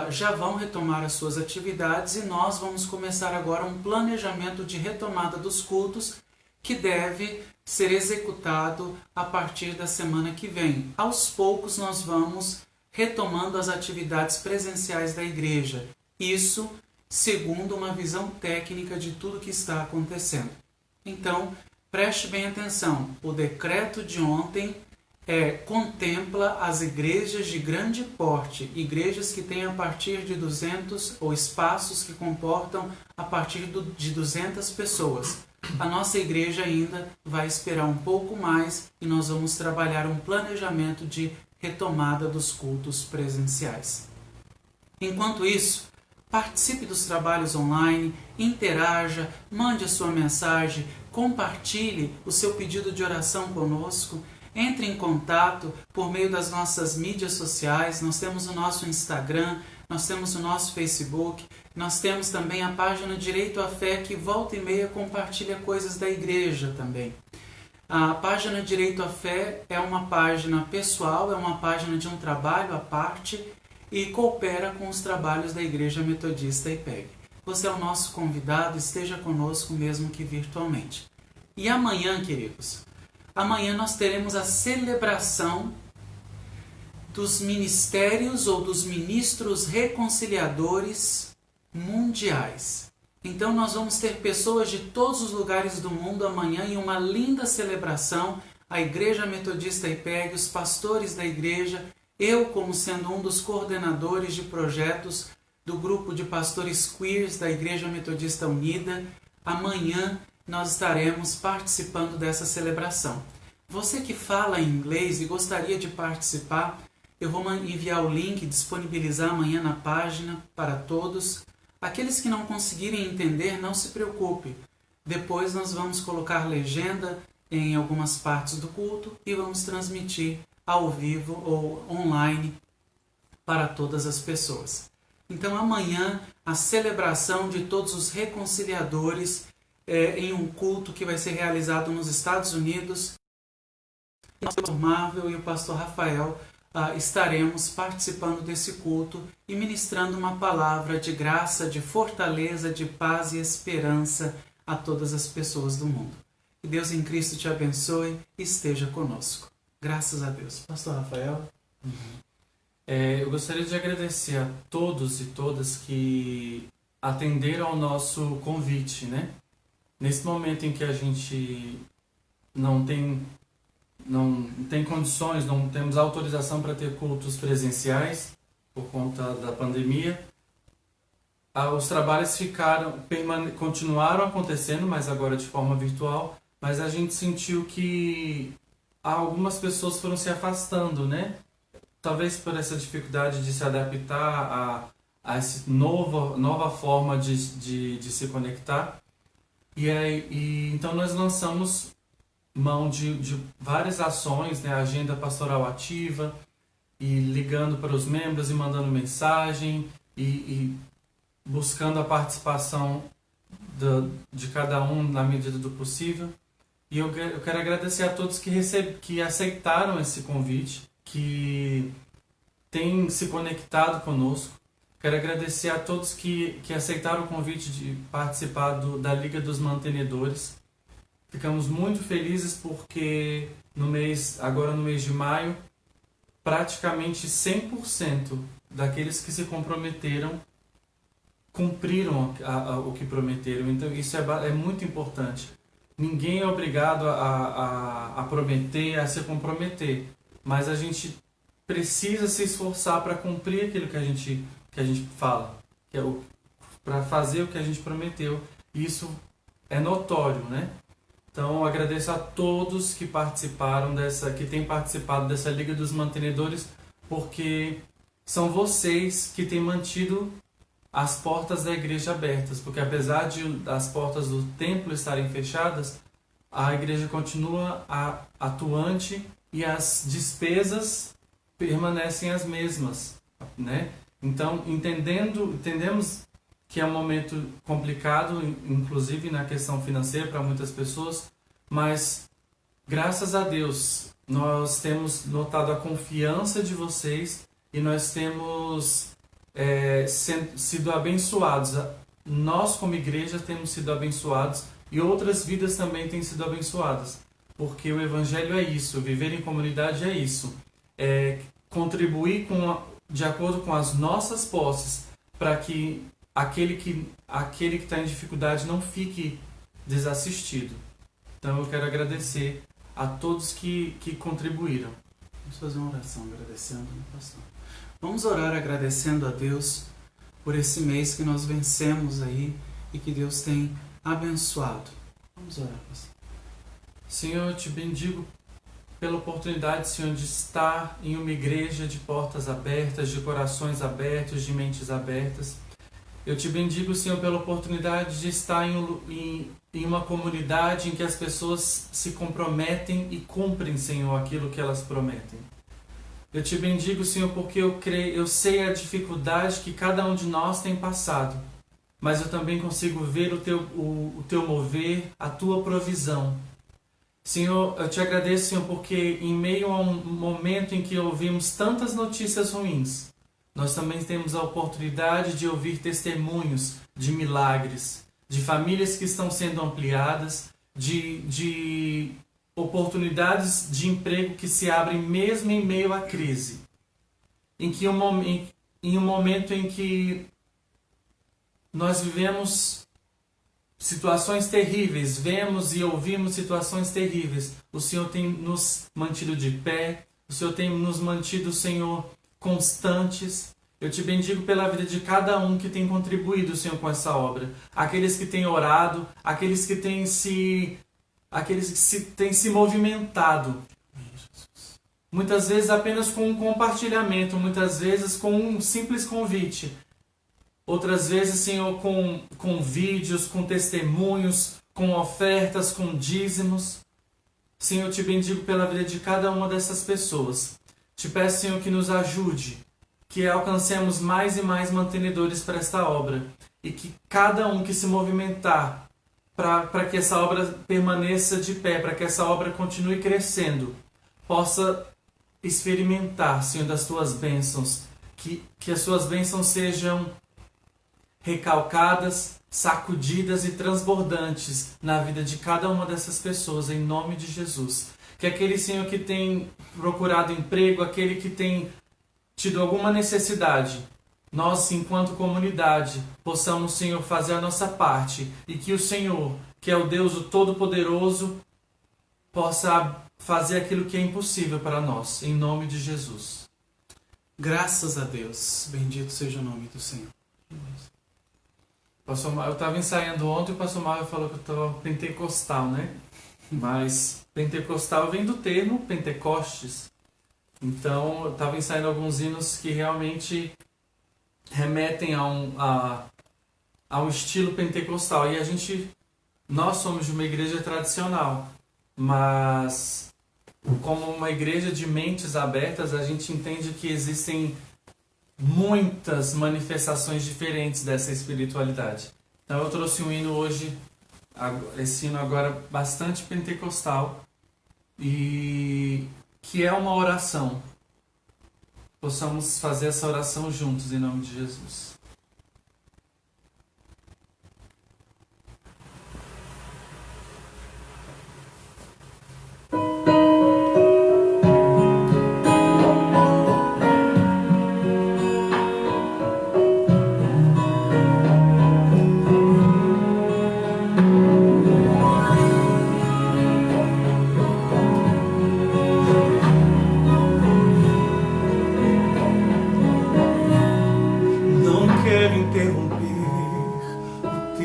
já vão retomar as suas atividades e nós vamos começar agora um planejamento de retomada dos cultos que deve ser executado a partir da semana que vem. Aos poucos nós vamos retomando as atividades presenciais da igreja. Isso segundo uma visão técnica de tudo que está acontecendo. Então, preste bem atenção. O decreto de ontem contempla as igrejas de grande porte, igrejas que têm a partir de 200 ou espaços que comportam a partir de 200 pessoas. A nossa igreja ainda vai esperar um pouco mais e nós vamos trabalhar um planejamento de retomada dos cultos presenciais. Enquanto isso, participe dos trabalhos online, interaja, mande a sua mensagem, compartilhe o seu pedido de oração conosco, entre em contato por meio das nossas mídias sociais. Nós temos o nosso Instagram, nós temos o nosso Facebook, nós temos também a página Direito à Fé, que volta e meia compartilha coisas da igreja também. A página Direito à Fé é uma página pessoal, é uma página de um trabalho à parte e coopera com os trabalhos da Igreja Metodista IPEG. Você é o nosso convidado, esteja conosco mesmo que virtualmente. E amanhã, queridos, amanhã nós teremos a celebração dos ministérios ou dos ministros reconciliadores mundiais. Então nós vamos ter pessoas de todos os lugares do mundo amanhã em uma linda celebração. A Igreja Metodista IPEG, os pastores da igreja, eu como sendo um dos coordenadores de projetos do grupo de pastores queers da Igreja Metodista Unida. Amanhã nós estaremos participando dessa celebração. Você que fala inglês e gostaria de participar, eu vou enviar o link, disponibilizar amanhã na página para todos. Aqueles que não conseguirem entender, não se preocupe. Depois nós vamos colocar legenda em algumas partes do culto e vamos transmitir ao vivo ou online para todas as pessoas. Então amanhã a celebração de todos os reconciliadores em um culto que vai ser realizado nos Estados Unidos. O pastor Marvel e o pastor Rafael estaremos participando desse culto e ministrando uma palavra de graça, de fortaleza, de paz e esperança a todas as pessoas do mundo. Que Deus em Cristo te abençoe e esteja conosco. Graças a Deus. Pastor Rafael? Eu gostaria de agradecer a todos e todas que atenderam ao nosso convite, né? Nesse momento em que a gente não tem condições, não temos autorização para ter cultos presenciais por conta da pandemia, os trabalhos continuaram acontecendo, mas agora de forma virtual, mas a gente sentiu que algumas pessoas foram se afastando, né? Talvez por essa dificuldade de se adaptar a essa nova forma de se conectar. Então nós lançamos mão de várias ações, né? Agenda pastoral ativa, e ligando para os membros e mandando mensagem e buscando a participação de cada um na medida do possível. E eu quero agradecer a todos que aceitaram esse convite, que têm se conectado conosco. Quero agradecer a todos que aceitaram o convite de participar da Liga dos Mantenedores. Ficamos muito felizes porque agora no mês de maio, praticamente 100% daqueles que se comprometeram cumpriram o que prometeram. Então isso é muito importante. Ninguém é obrigado a prometer, a se comprometer, mas a gente precisa se esforçar para cumprir aquilo que a gente fala, que é para fazer o que a gente prometeu. Isso é notório, né? Então, agradeço a todos que têm participado dessa Liga dos Mantenedores, porque são vocês que têm mantido as portas da igreja abertas, porque apesar das portas do templo estarem fechadas, a igreja continua atuante e as despesas permanecem as mesmas, né? Então, entendemos que é um momento complicado, inclusive na questão financeira para muitas pessoas, mas graças a Deus nós temos notado a confiança de vocês e nós temos sido abençoados. Nós como igreja temos sido abençoados e outras vidas também têm sido abençoadas, porque o Evangelho é isso, viver em comunidade é isso, contribuir de acordo com as nossas posses para que aquele que está em dificuldade não fique desassistido. Então eu quero agradecer a todos que contribuíram. Vamos fazer uma oração agradecendo, né, pastor? Vamos orar agradecendo a Deus por esse mês que nós vencemos aí e que Deus tem abençoado. Vamos orar, pastor. Senhor, eu te bendigo pela oportunidade, Senhor, de estar em uma igreja de portas abertas, de corações abertos, de mentes abertas. Eu te bendigo, Senhor, pela oportunidade de estar em uma comunidade em que as pessoas se comprometem e cumprem, Senhor, aquilo que elas prometem. Eu te bendigo, Senhor, porque eu sei a dificuldade que cada um de nós tem passado, mas eu também consigo ver o teu mover, a tua provisão. Senhor, eu te agradeço, Senhor, porque em meio a um momento em que ouvimos tantas notícias ruins, nós também temos a oportunidade de ouvir testemunhos de milagres, de famílias que estão sendo ampliadas, de oportunidades de emprego que se abrem mesmo em meio à crise. Em um momento em que nós vivemos situações terríveis, vemos e ouvimos situações terríveis, o Senhor tem nos mantido de pé, o Senhor tem nos mantido, Senhor, constantes. Eu te bendigo pela vida de cada um que tem contribuído, Senhor, com essa obra. Aqueles que têm orado, aqueles que têm se movimentado. Muitas vezes apenas com um compartilhamento, muitas vezes com um simples convite. Outras vezes, Senhor, com vídeos, com testemunhos, com ofertas, com dízimos. Senhor, eu te bendigo pela vida de cada uma dessas pessoas. Te peço, Senhor, que nos ajude, que alcancemos mais e mais mantenedores para esta obra e que cada um que se movimentar para que essa obra permaneça de pé, para que essa obra continue crescendo, possa experimentar, Senhor, das Tuas bênçãos, que as Tuas bênçãos sejam recalcadas, sacudidas e transbordantes na vida de cada uma dessas pessoas, em nome de Jesus. Que aquele, Senhor, que tem procurado emprego, aquele que tem tido alguma necessidade, nós, enquanto comunidade, possamos, Senhor, fazer a nossa parte e que o Senhor, que é o Deus o Todo-Poderoso, possa fazer aquilo que é impossível para nós, em nome de Jesus. Graças a Deus. Bendito seja o nome do Senhor. Eu estava ensaiando ontem e o pastor Mário falou que eu estou pentecostal, né? Mas pentecostal vem do termo Pentecostes. Então eu estava ensaiando alguns hinos que realmente remetem ao estilo pentecostal. E nós somos de uma igreja tradicional, mas como uma igreja de mentes abertas, a gente entende que existem muitas manifestações diferentes dessa espiritualidade. Então eu trouxe um hino hoje, esse hino agora bastante pentecostal, e que é uma oração. Possamos fazer essa oração juntos em nome de Jesus.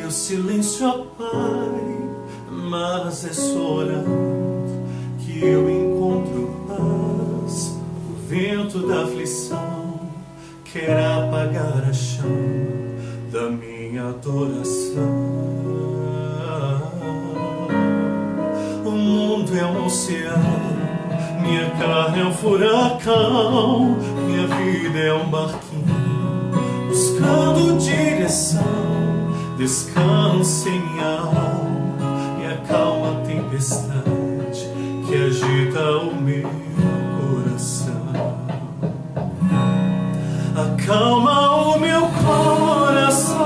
Silêncio, ó Pai, mas é só orando que eu encontro paz. O vento da aflição quer apagar a chama da minha adoração. O mundo é um oceano, minha carne é um furacão, minha vida é um barquinho buscando direção. Descanse em minha alma e acalma a tempestade que agita o meu coração. Acalma o meu coração,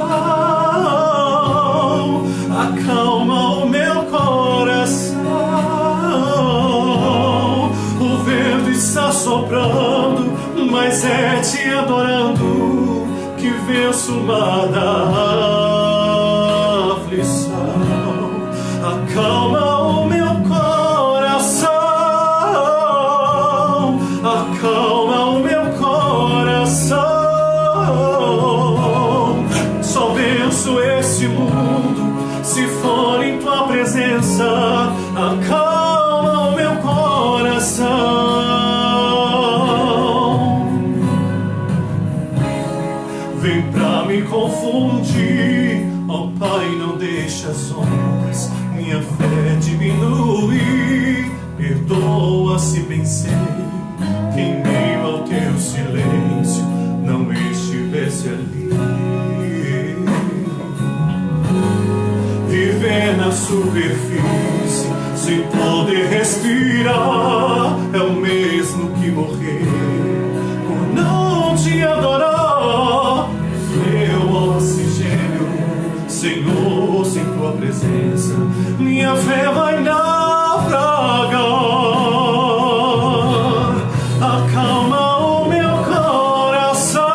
acalma o meu coração. O vento está soprando, mas é te adorando que venço o mar da acalma o meu coração, acalma o meu coração. Só venço esse mundo se for em tua presença. Acalma o meu coração. Vem pra me confundir, ó Pai, não deixa as ondas minha fé diminuir. Perdoa se pensei que em meio ao teu silêncio não estivesse ali. Viver na superfície sem poder respirar é o mesmo que morrer por não te adorar. Meu oxigênio, Senhor, sem tua presença minha fé vai naufragar. Acalma o meu coração,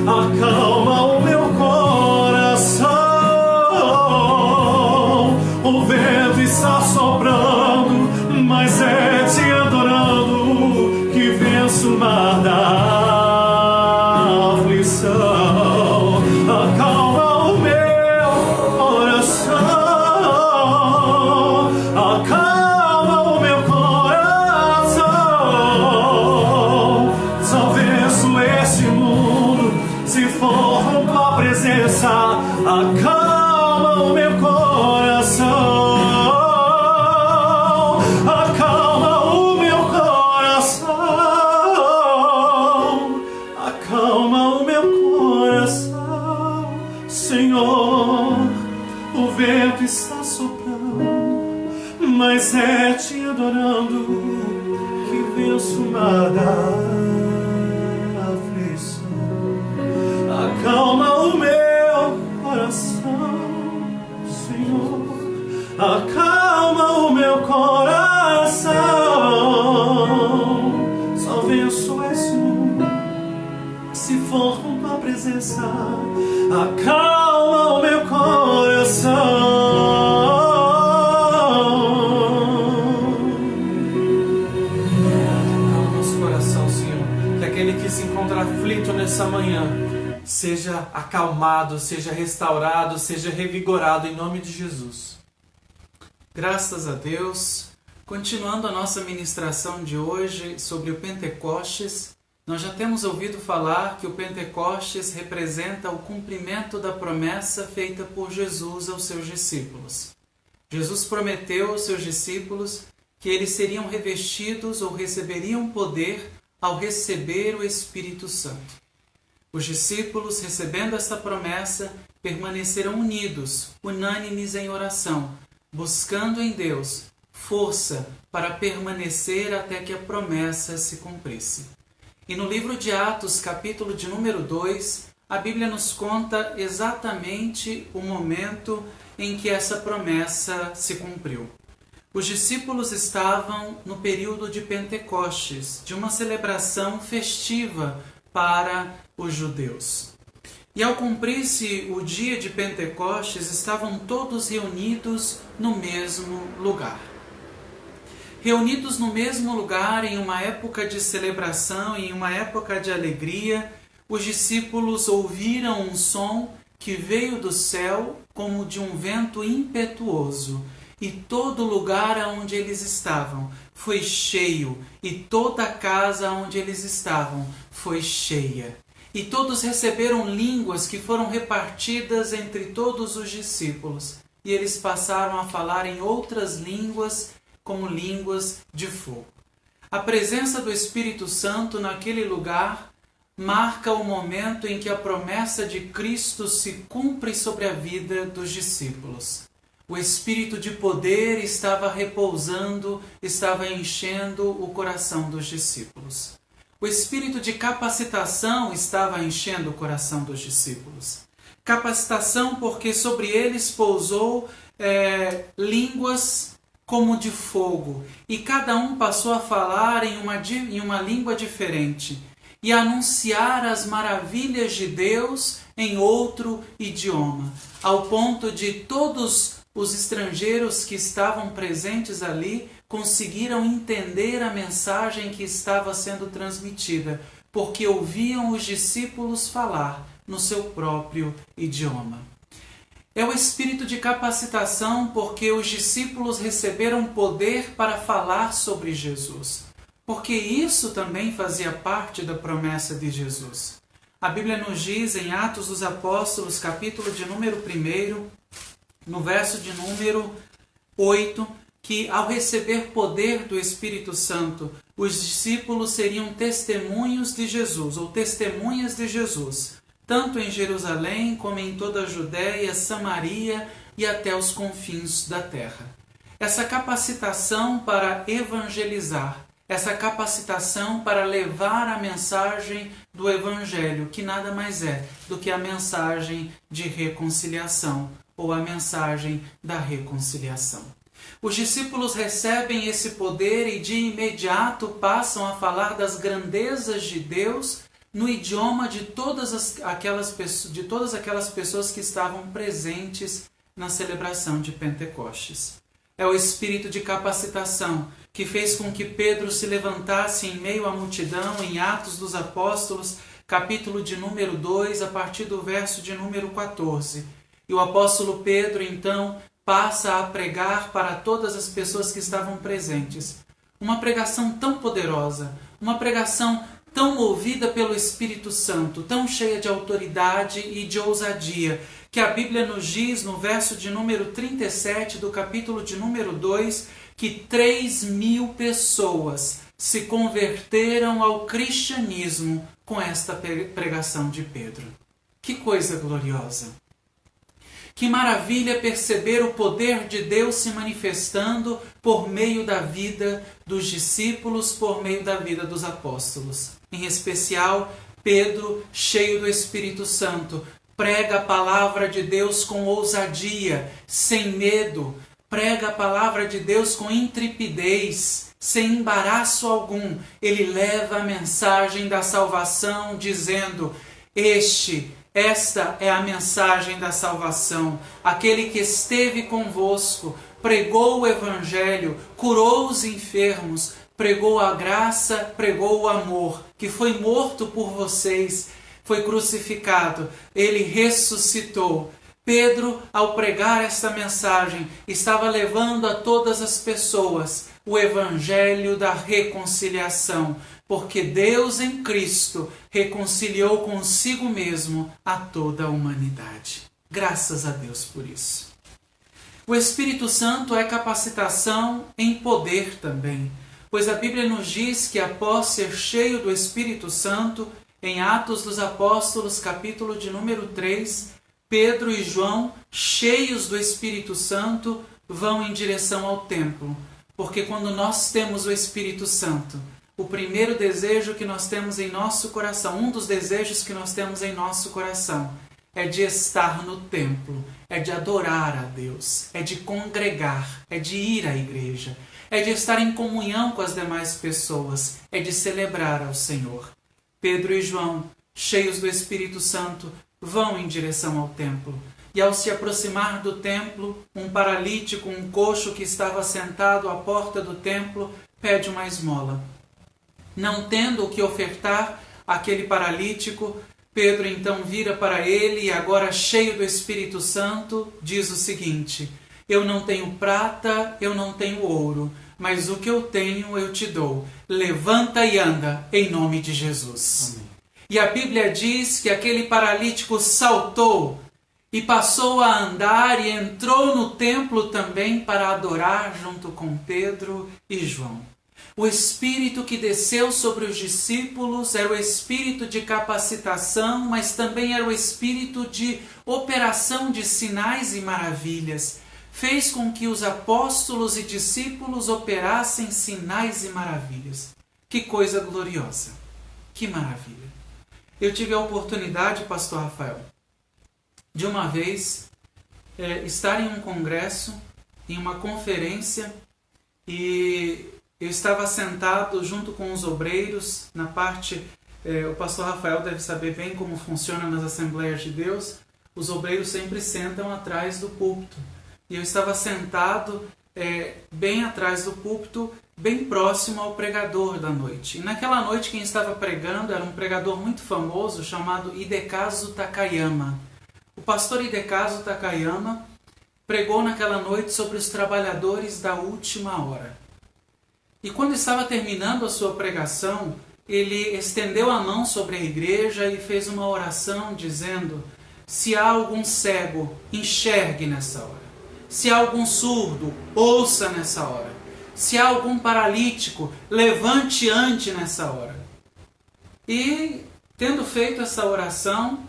acalma o meu coração. O vento está soprando, mas é te adorando adorando, que venço nada aflição. Acalma o meu coração, Senhor. Acalma o meu coração. Só venço esse mundo se for com tua presença. Acalma o meu coração. Acalma o nosso coração, Senhor. Que aquele que se encontra aflito nessa manhã seja acalmado, seja restaurado, seja revigorado em nome de Jesus. Graças a Deus. Continuando a nossa ministração de hoje sobre o Pentecostes, nós já temos ouvido falar que o Pentecostes representa o cumprimento da promessa feita por Jesus aos seus discípulos. Jesus prometeu aos seus discípulos que eles seriam revestidos ou receberiam poder ao receber o Espírito Santo. Os discípulos, recebendo essa promessa, permaneceram unidos, unânimes em oração, buscando em Deus força para permanecer até que a promessa se cumprisse. E no livro de Atos, capítulo de número 2, a Bíblia nos conta exatamente o momento em que essa promessa se cumpriu. Os discípulos estavam no período de Pentecostes, de uma celebração festiva para os judeus. E ao cumprir-se o dia de Pentecostes, estavam todos reunidos no mesmo lugar. Reunidos no mesmo lugar, em uma época de celebração, em uma época de alegria, os discípulos ouviram um som que veio do céu como de um vento impetuoso, e todo lugar onde eles estavam foi cheio, e toda a casa onde eles estavam foi cheia. E todos receberam línguas que foram repartidas entre todos os discípulos, e eles passaram a falar em outras línguas, como línguas de fogo. A presença do Espírito Santo naquele lugar marca o momento em que a promessa de Cristo se cumpre sobre a vida dos discípulos. O Espírito de poder estava repousando, estava enchendo o coração dos discípulos. O Espírito de capacitação estava enchendo o coração dos discípulos. Capacitação porque sobre eles pousou línguas como de fogo, e cada um passou a falar em uma língua diferente e a anunciar as maravilhas de Deus em outro idioma, ao ponto de todos os estrangeiros que estavam presentes ali conseguiram entender a mensagem que estava sendo transmitida, porque ouviam os discípulos falar no seu próprio idioma. É o espírito de capacitação porque os discípulos receberam poder para falar sobre Jesus, porque isso também fazia parte da promessa de Jesus. A Bíblia nos diz em Atos dos Apóstolos, capítulo de número 1, no verso de número 8, que ao receber poder do Espírito Santo, os discípulos seriam testemunhos de Jesus, ou testemunhas de Jesus, tanto em Jerusalém como em toda a Judéia, Samaria e até os confins da terra. Essa capacitação para evangelizar, essa capacitação para levar a mensagem do Evangelho, que nada mais é do que a mensagem de reconciliação, ou a mensagem da reconciliação. Os discípulos recebem esse poder e de imediato passam a falar das grandezas de Deus no idioma de todas aquelas pessoas que estavam presentes na celebração de Pentecostes. É o espírito de capacitação que fez com que Pedro se levantasse em meio à multidão em Atos dos Apóstolos, capítulo de número 2, a partir do verso de número 14. E o apóstolo Pedro, então, passa a pregar para todas as pessoas que estavam presentes. Uma pregação tão poderosa, uma pregação tão movida pelo Espírito Santo, tão cheia de autoridade e de ousadia, que a Bíblia nos diz no verso de número 37 do capítulo de número 2, que 3.000 pessoas se converteram ao cristianismo com esta pregação de Pedro. Que coisa gloriosa! Que maravilha perceber o poder de Deus se manifestando por meio da vida dos discípulos, por meio da vida dos apóstolos. Em especial, Pedro, cheio do Espírito Santo, prega a palavra de Deus com ousadia, sem medo. Prega a palavra de Deus com intrepidez, sem embaraço algum. Ele leva a mensagem da salvação, dizendo: esta é a mensagem da salvação. Aquele que esteve convosco, pregou o Evangelho, curou os enfermos, pregou a graça, pregou o amor, que foi morto por vocês, foi crucificado, ele ressuscitou. Pedro, ao pregar esta mensagem, estava levando a todas as pessoas o Evangelho da reconciliação, porque Deus em Cristo reconciliou consigo mesmo a toda a humanidade. Graças a Deus por isso. O Espírito Santo é capacitação em poder também, pois a Bíblia nos diz que após ser cheio do Espírito Santo, em Atos dos Apóstolos, capítulo de número 3, Pedro e João, cheios do Espírito Santo, vão em direção ao templo. Porque quando nós temos o Espírito Santo, o primeiro desejo que nós temos em nosso coração, um dos desejos que nós temos em nosso coração, é de estar no templo, é de adorar a Deus, é de congregar, é de ir à igreja, é de estar em comunhão com as demais pessoas, é de celebrar ao Senhor. Pedro e João, cheios do Espírito Santo, vão em direção ao templo. E ao se aproximar do templo, um paralítico, um coxo que estava sentado à porta do templo, pede uma esmola. Não tendo o que ofertar àquele paralítico, Pedro então vira para ele e agora cheio do Espírito Santo, diz o seguinte: eu não tenho prata, eu não tenho ouro, mas o que eu tenho eu te dou. Levanta e anda, em nome de Jesus. Amém. E a Bíblia diz que aquele paralítico saltou e passou a andar e entrou no templo também para adorar junto com Pedro e João. O Espírito que desceu sobre os discípulos era o Espírito de capacitação, mas também era o Espírito de operação de sinais e maravilhas. Fez com que os apóstolos e discípulos operassem sinais e maravilhas. Que coisa gloriosa! Que maravilha! Eu tive a oportunidade, pastor Rafael, de uma vez estar em um congresso, em uma conferência, e eu estava sentado junto com os obreiros, na parte, o pastor Rafael deve saber bem como funciona nas Assembleias de Deus, os obreiros sempre sentam atrás do púlpito. E eu estava sentado bem atrás do púlpito, bem próximo ao pregador da noite. E naquela noite quem estava pregando era um pregador muito famoso chamado Hidekazu Takayama. O pastor Hidekazu Takayama pregou naquela noite sobre os trabalhadores da última hora. E quando estava terminando a sua pregação, ele estendeu a mão sobre a igreja e fez uma oração dizendo: se há algum cego, enxergue nessa hora. Se há algum surdo, ouça nessa hora. Se há algum paralítico, levante e ande nessa hora. E, tendo feito essa oração,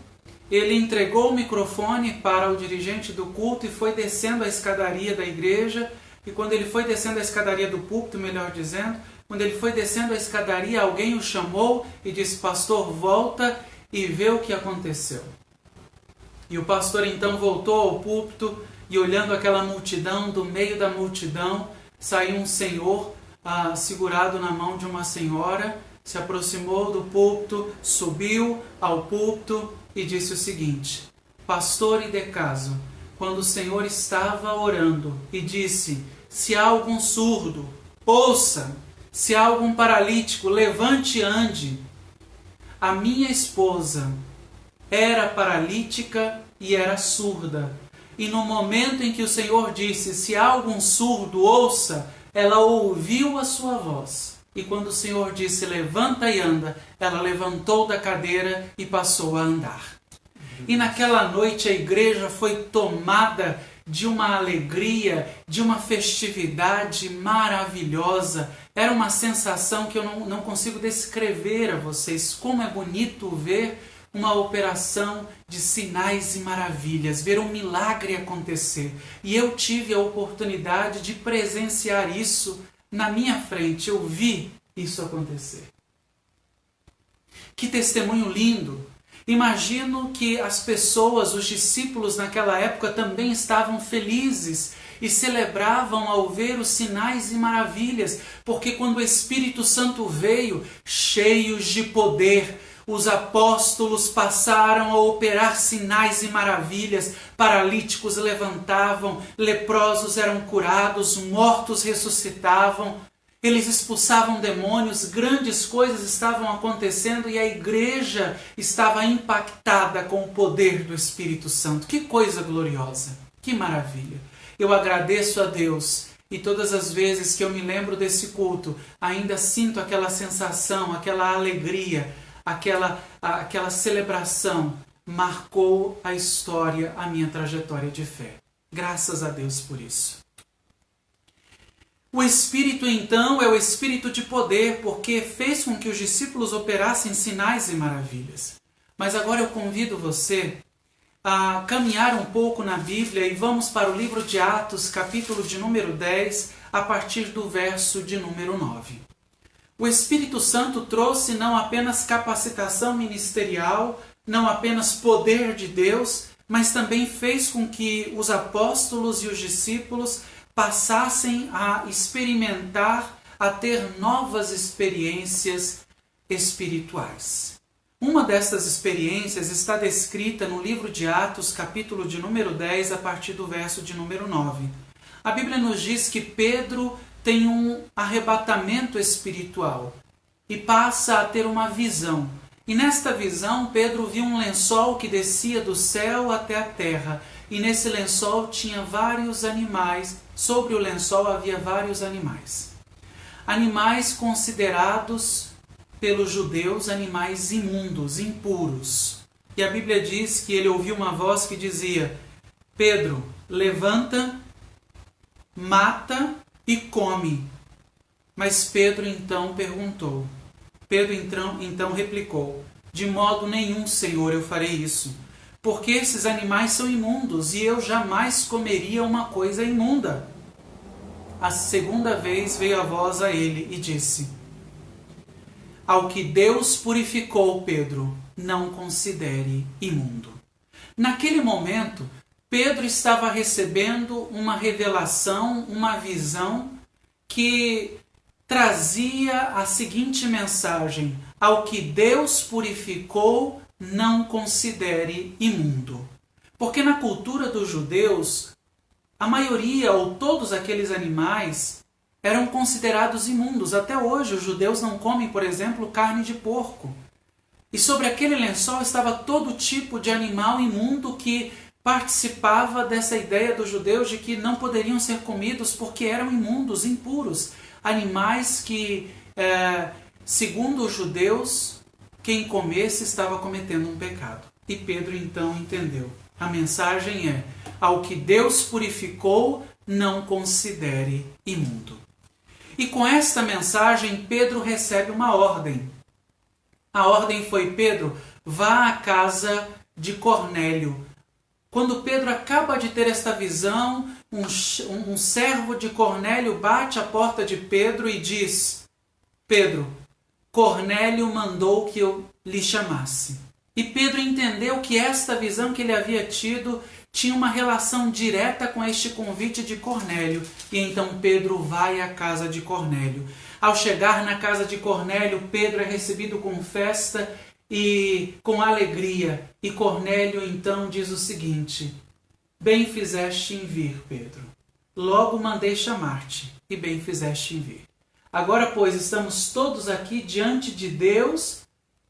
ele entregou o microfone para o dirigente do culto e foi descendo a escadaria da igreja. E quando ele foi descendo a escadaria do púlpito, melhor dizendo, quando ele foi descendo a escadaria, alguém o chamou e disse: pastor, volta e vê o que aconteceu. E o pastor então voltou ao púlpito e, olhando aquela multidão, do meio da multidão, saiu um senhor segurado na mão de uma senhora, se aproximou do púlpito, subiu ao púlpito e disse o seguinte: pastor Hidekazu, quando o Senhor estava orando e disse: se há algum surdo, ouça, se há algum paralítico, levante e ande. A minha esposa era paralítica e era surda. E no momento em que o Senhor disse: se há algum surdo, ouça, ela ouviu a sua voz. E quando o Senhor disse: levanta e anda, ela levantou da cadeira e passou a andar. E naquela noite a igreja foi tomada de uma alegria, de uma festividade maravilhosa. Era uma sensação que eu não consigo descrever a vocês. Como é bonito ver uma operação de sinais e maravilhas, ver um milagre acontecer. E eu tive a oportunidade de presenciar isso na minha frente, eu vi isso acontecer. Que testemunho lindo! Imagino que as pessoas, os discípulos naquela época também estavam felizes e celebravam ao ver os sinais e maravilhas, porque quando o Espírito Santo veio, cheios de poder, os apóstolos passaram a operar sinais e maravilhas, paralíticos levantavam, leprosos eram curados, mortos ressuscitavam, eles expulsavam demônios, grandes coisas estavam acontecendo e a igreja estava impactada com o poder do Espírito Santo. Que coisa gloriosa, que maravilha! Eu agradeço a Deus e todas as vezes que eu me lembro desse culto, ainda sinto aquela sensação, aquela alegria, aquela celebração. Marcou a história, a minha trajetória de fé. Graças a Deus por isso. O Espírito, então, é o Espírito de poder, porque fez com que os discípulos operassem sinais e maravilhas. Mas agora eu convido você a caminhar um pouco na Bíblia e vamos para o livro de Atos, capítulo de número 10, a partir do verso de número 9. O Espírito Santo trouxe não apenas capacitação ministerial, não apenas poder de Deus, mas também fez com que os apóstolos e os discípulos passassem a experimentar, a ter novas experiências espirituais. Uma dessas experiências está descrita no livro de Atos, capítulo de número 10, a partir do verso de número 9. A Bíblia nos diz que Pedro tem um arrebatamento espiritual e passa a ter uma visão. E nesta visão, Pedro viu um lençol que descia do céu até a terra. E nesse lençol tinha vários animais. Sobre o lençol havia vários animais. Animais considerados pelos judeus animais imundos, impuros. E a Bíblia diz que ele ouviu uma voz que dizia: Pedro, levanta, mata e come. Mas Pedro então perguntou. Pedro então replicou: de modo nenhum, Senhor, eu farei isso. Porque esses animais são imundos e eu jamais comeria uma coisa imunda. A segunda vez veio a voz a ele e disse: ao que Deus purificou, Pedro, não considere imundo. Naquele momento, Pedro estava recebendo uma revelação, uma visão que trazia a seguinte mensagem: ao que Deus purificou, não considere imundo. Porque na cultura dos judeus, a maioria ou todos aqueles animais eram considerados imundos. Até hoje os judeus não comem, por exemplo, carne de porco. E sobre aquele lençol estava todo tipo de animal imundo que participava dessa ideia dos judeus de que não poderiam ser comidos porque eram imundos, impuros. Animais que, segundo os judeus, quem comesse estava cometendo um pecado. E Pedro então entendeu. A mensagem é: ao que Deus purificou, não considere imundo. E com esta mensagem, Pedro recebe uma ordem. A ordem foi: Pedro, vá à casa de Cornélio. Quando Pedro acaba de ter esta visão, um servo de Cornélio bate à porta de Pedro e diz: Pedro, Cornélio mandou que eu lhe chamasse. E Pedro entendeu que esta visão que ele havia tido tinha uma relação direta com este convite de Cornélio. E então Pedro vai à casa de Cornélio. Ao chegar na casa de Cornélio, Pedro é recebido com festa e com alegria. E Cornélio então diz o seguinte: bem fizeste em vir, Pedro. Logo mandei chamar-te, e bem fizeste em vir. Agora, pois, estamos todos aqui diante de Deus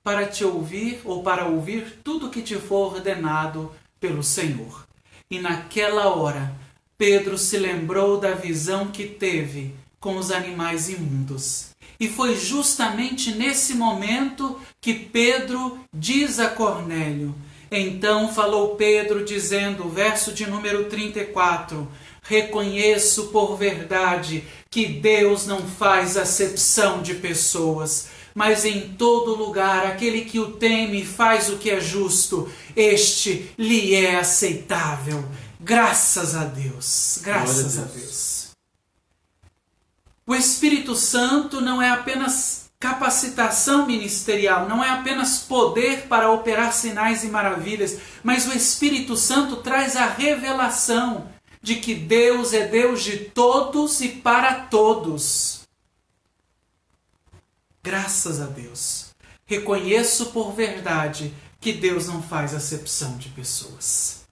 para te ouvir ou para ouvir tudo que te for ordenado pelo Senhor. E naquela hora, Pedro se lembrou da visão que teve com os animais imundos. E foi justamente nesse momento que Pedro diz a Cornélio: então falou Pedro dizendo, verso de número 34, reconheço por verdade que Deus não faz acepção de pessoas, mas em todo lugar aquele que o teme e faz o que é justo, este lhe é aceitável. Graças a Deus, graças a Deus. O Espírito Santo não é apenas capacitação ministerial, não é apenas poder para operar sinais e maravilhas, mas o Espírito Santo traz a revelação de que Deus é Deus de todos e para todos. Graças a Deus. Reconheço por verdade que Deus não faz acepção de pessoas.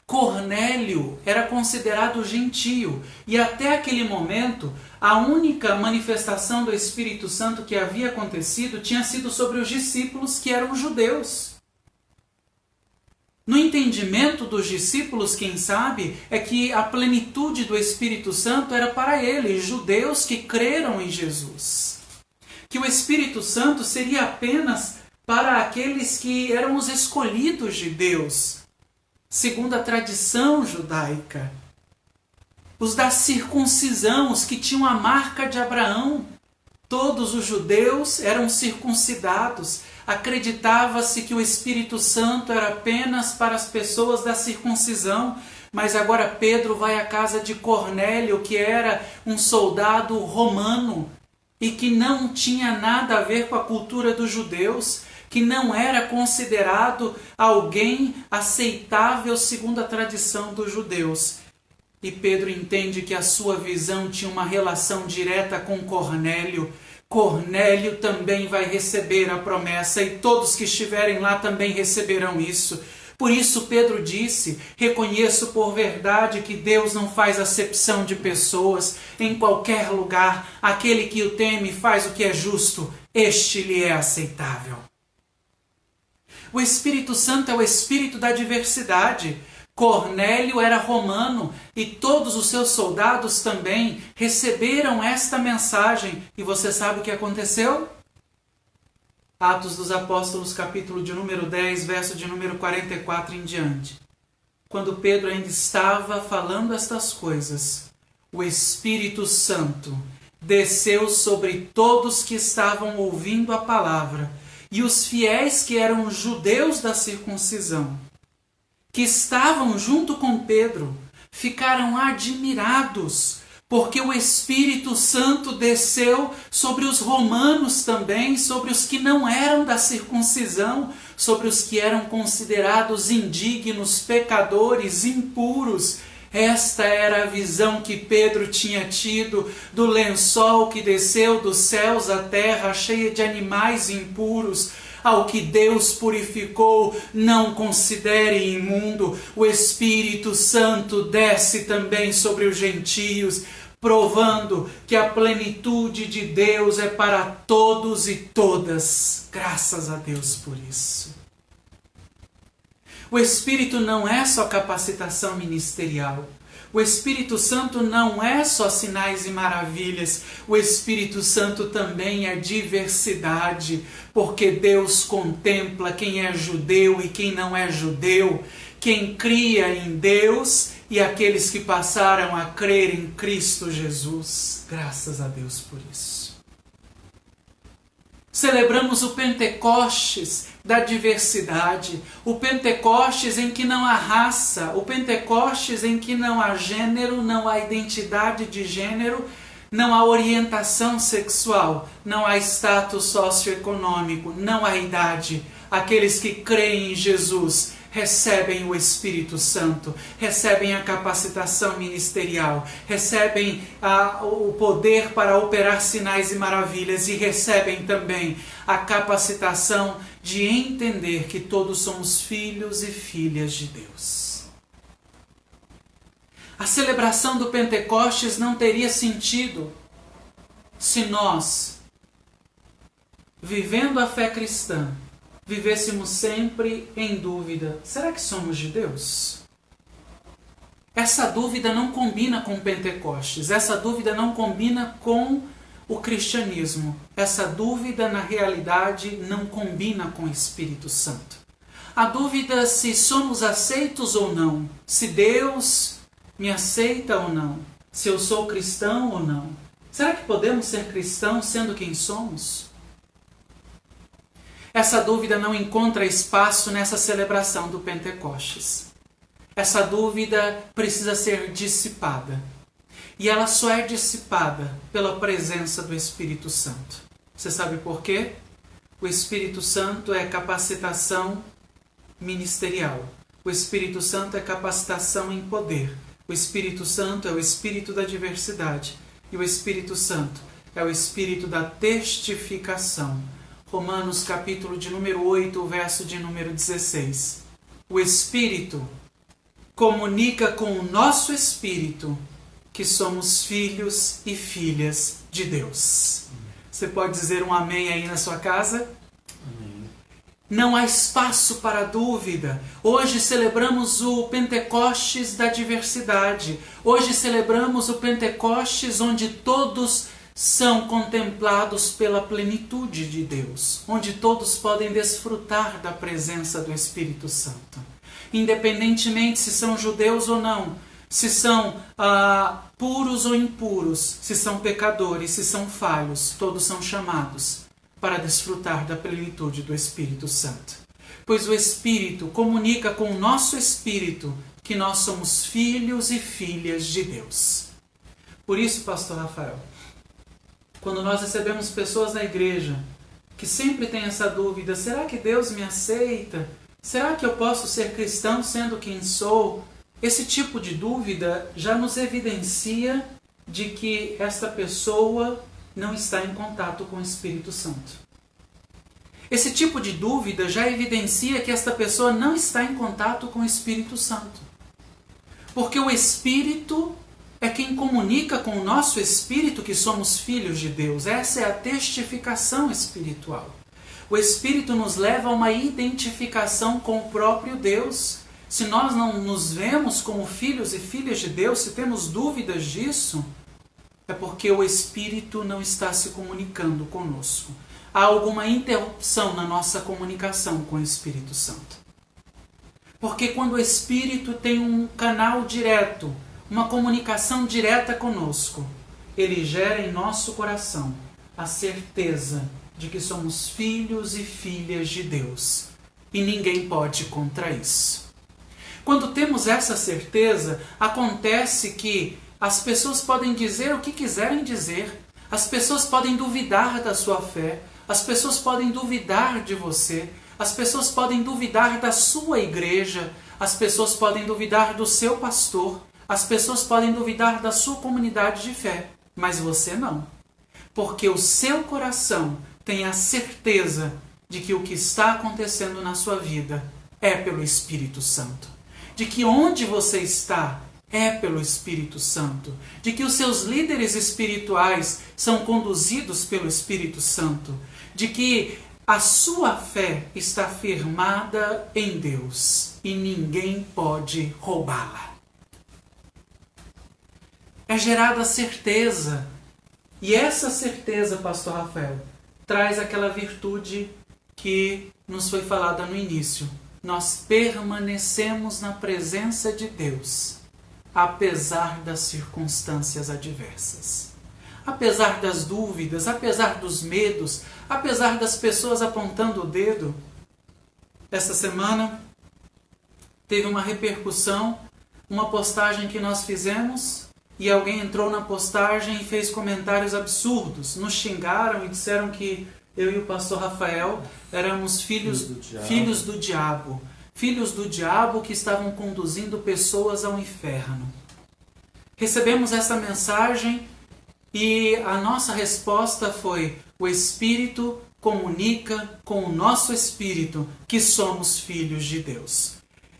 Cornélio era considerado gentio e até aquele momento a única manifestação do Espírito Santo que havia acontecido tinha sido sobre os discípulos que eram judeus. No entendimento dos discípulos, quem sabe, é que a plenitude do Espírito Santo era para eles, judeus que creram em Jesus. Que o Espírito Santo seria apenas para aqueles que eram os escolhidos de Deus, segundo a tradição judaica. Os da circuncisão, os que tinham a marca de Abraão. Todos os judeus eram circuncidados. Acreditava-se que o Espírito Santo era apenas para as pessoas da circuncisão, mas agora Pedro vai à casa de Cornélio, que era um soldado romano e que não tinha nada a ver com a cultura dos judeus, que não era considerado alguém aceitável segundo a tradição dos judeus. E Pedro entende que a sua visão tinha uma relação direta com Cornélio. Cornélio também vai receber a promessa e todos que estiverem lá também receberão isso. Por isso Pedro disse: reconheço por verdade que Deus não faz acepção de pessoas. Em qualquer lugar, aquele que o teme faz o que é justo, este lhe é aceitável. O Espírito Santo é o espírito da diversidade. Cornélio era romano e todos os seus soldados também receberam esta mensagem. E você sabe o que aconteceu? Atos dos Apóstolos, capítulo de número 10, verso de número 44 em diante. Quando Pedro ainda estava falando estas coisas, o Espírito Santo desceu sobre todos que estavam ouvindo a palavra, e os fiéis que eram judeus da circuncisão, que estavam junto com Pedro, ficaram admirados, porque o Espírito Santo desceu sobre os romanos também, sobre os que não eram da circuncisão, sobre os que eram considerados indignos, pecadores, impuros. Esta era a visão que Pedro tinha tido do lençol que desceu dos céus à terra, cheia de animais impuros. Ao que Deus purificou, não considere imundo. O Espírito Santo desce também sobre os gentios, provando que a plenitude de Deus é para todos e todas. Graças a Deus por isso. O Espírito não é só capacitação ministerial. O Espírito Santo não é só sinais e maravilhas. O Espírito Santo também é diversidade, porque Deus contempla quem é judeu e quem não é judeu, quem cria em Deus e aqueles que passaram a crer em Cristo Jesus. Graças a Deus por isso. Celebramos o Pentecostes da diversidade, o Pentecostes em que não há raça, o Pentecostes em que não há gênero, não há identidade de gênero, não há orientação sexual, não há status socioeconômico, não há idade. Aqueles que creem em Jesus recebem o Espírito Santo, recebem a capacitação ministerial, recebem o poder para operar sinais e maravilhas e recebem também a capacitação de entender que todos somos filhos e filhas de Deus. A celebração do Pentecostes não teria sentido se nós, vivendo a fé cristã, vivêssemos sempre em dúvida. Será que somos de Deus? Essa dúvida não combina com Pentecostes. Essa dúvida não combina com o cristianismo. Essa dúvida, na realidade, não combina com o Espírito Santo. A dúvida se somos aceitos ou não. Se Deus me aceita ou não. Se eu sou cristão ou não. Será que podemos ser cristãos sendo quem somos? Essa dúvida não encontra espaço nessa celebração do Pentecostes. Essa dúvida precisa ser dissipada. E ela só é dissipada pela presença do Espírito Santo. Você sabe por quê? O Espírito Santo é capacitação ministerial. O Espírito Santo é capacitação em poder. O Espírito Santo é o Espírito da diversidade. E o Espírito Santo é o Espírito da testificação. Romanos capítulo de número 8, verso de número 16. O Espírito comunica com o nosso Espírito que somos filhos e filhas de Deus. Você pode dizer um amém aí na sua casa? Amém. Não há espaço para dúvida. Hoje celebramos o Pentecostes da diversidade. Hoje celebramos o Pentecostes onde todos são contemplados pela plenitude de Deus, onde todos podem desfrutar da presença do Espírito Santo. Independentemente se são judeus ou não, se são puros ou impuros, se são pecadores, se são falhos, todos são chamados para desfrutar da plenitude do Espírito Santo. Pois o Espírito comunica com o nosso Espírito que nós somos filhos e filhas de Deus. Por isso, pastor Rafael, quando nós recebemos pessoas na igreja que sempre têm essa dúvida, será que Deus me aceita? Será que eu posso ser cristão sendo quem sou? Esse tipo de dúvida já nos evidencia de que esta pessoa não está em contato com o Espírito Santo. Esse tipo de dúvida já evidencia que esta pessoa não está em contato com o Espírito Santo. Porque o Espírito é quem comunica com o nosso Espírito que somos filhos de Deus. Essa é a testificação espiritual. O Espírito nos leva a uma identificação com o próprio Deus. Se nós não nos vemos como filhos e filhas de Deus, se temos dúvidas disso, é porque o Espírito não está se comunicando conosco. Há alguma interrupção na nossa comunicação com o Espírito Santo. Porque quando o Espírito tem um canal direto, uma comunicação direta conosco, ele gera em nosso coração a certeza de que somos filhos e filhas de Deus. E ninguém pode contra isso. Quando temos essa certeza, acontece que as pessoas podem dizer o que quiserem dizer, as pessoas podem duvidar da sua fé, as pessoas podem duvidar de você, as pessoas podem duvidar da sua igreja, as pessoas podem duvidar do seu pastor, as pessoas podem duvidar da sua comunidade de fé, mas você não. Porque o seu coração tem a certeza de que o que está acontecendo na sua vida é pelo Espírito Santo. De que onde você está é pelo Espírito Santo. De que os seus líderes espirituais são conduzidos pelo Espírito Santo. De que a sua fé está firmada em Deus e ninguém pode roubá-la. É gerada a certeza. E essa certeza, pastor Rafael, traz aquela virtude que nos foi falada no início. Nós permanecemos na presença de Deus, apesar das circunstâncias adversas. Apesar das dúvidas, apesar dos medos, apesar das pessoas apontando o dedo. Esta semana teve uma repercussão, uma postagem que nós fizemos, e alguém entrou na postagem e fez comentários absurdos. Nos xingaram e disseram que eu e o pastor Rafael éramos filhos do diabo. Filhos do diabo que estavam conduzindo pessoas ao inferno. Recebemos essa mensagem e a nossa resposta foi: o Espírito comunica com o nosso Espírito que somos filhos de Deus.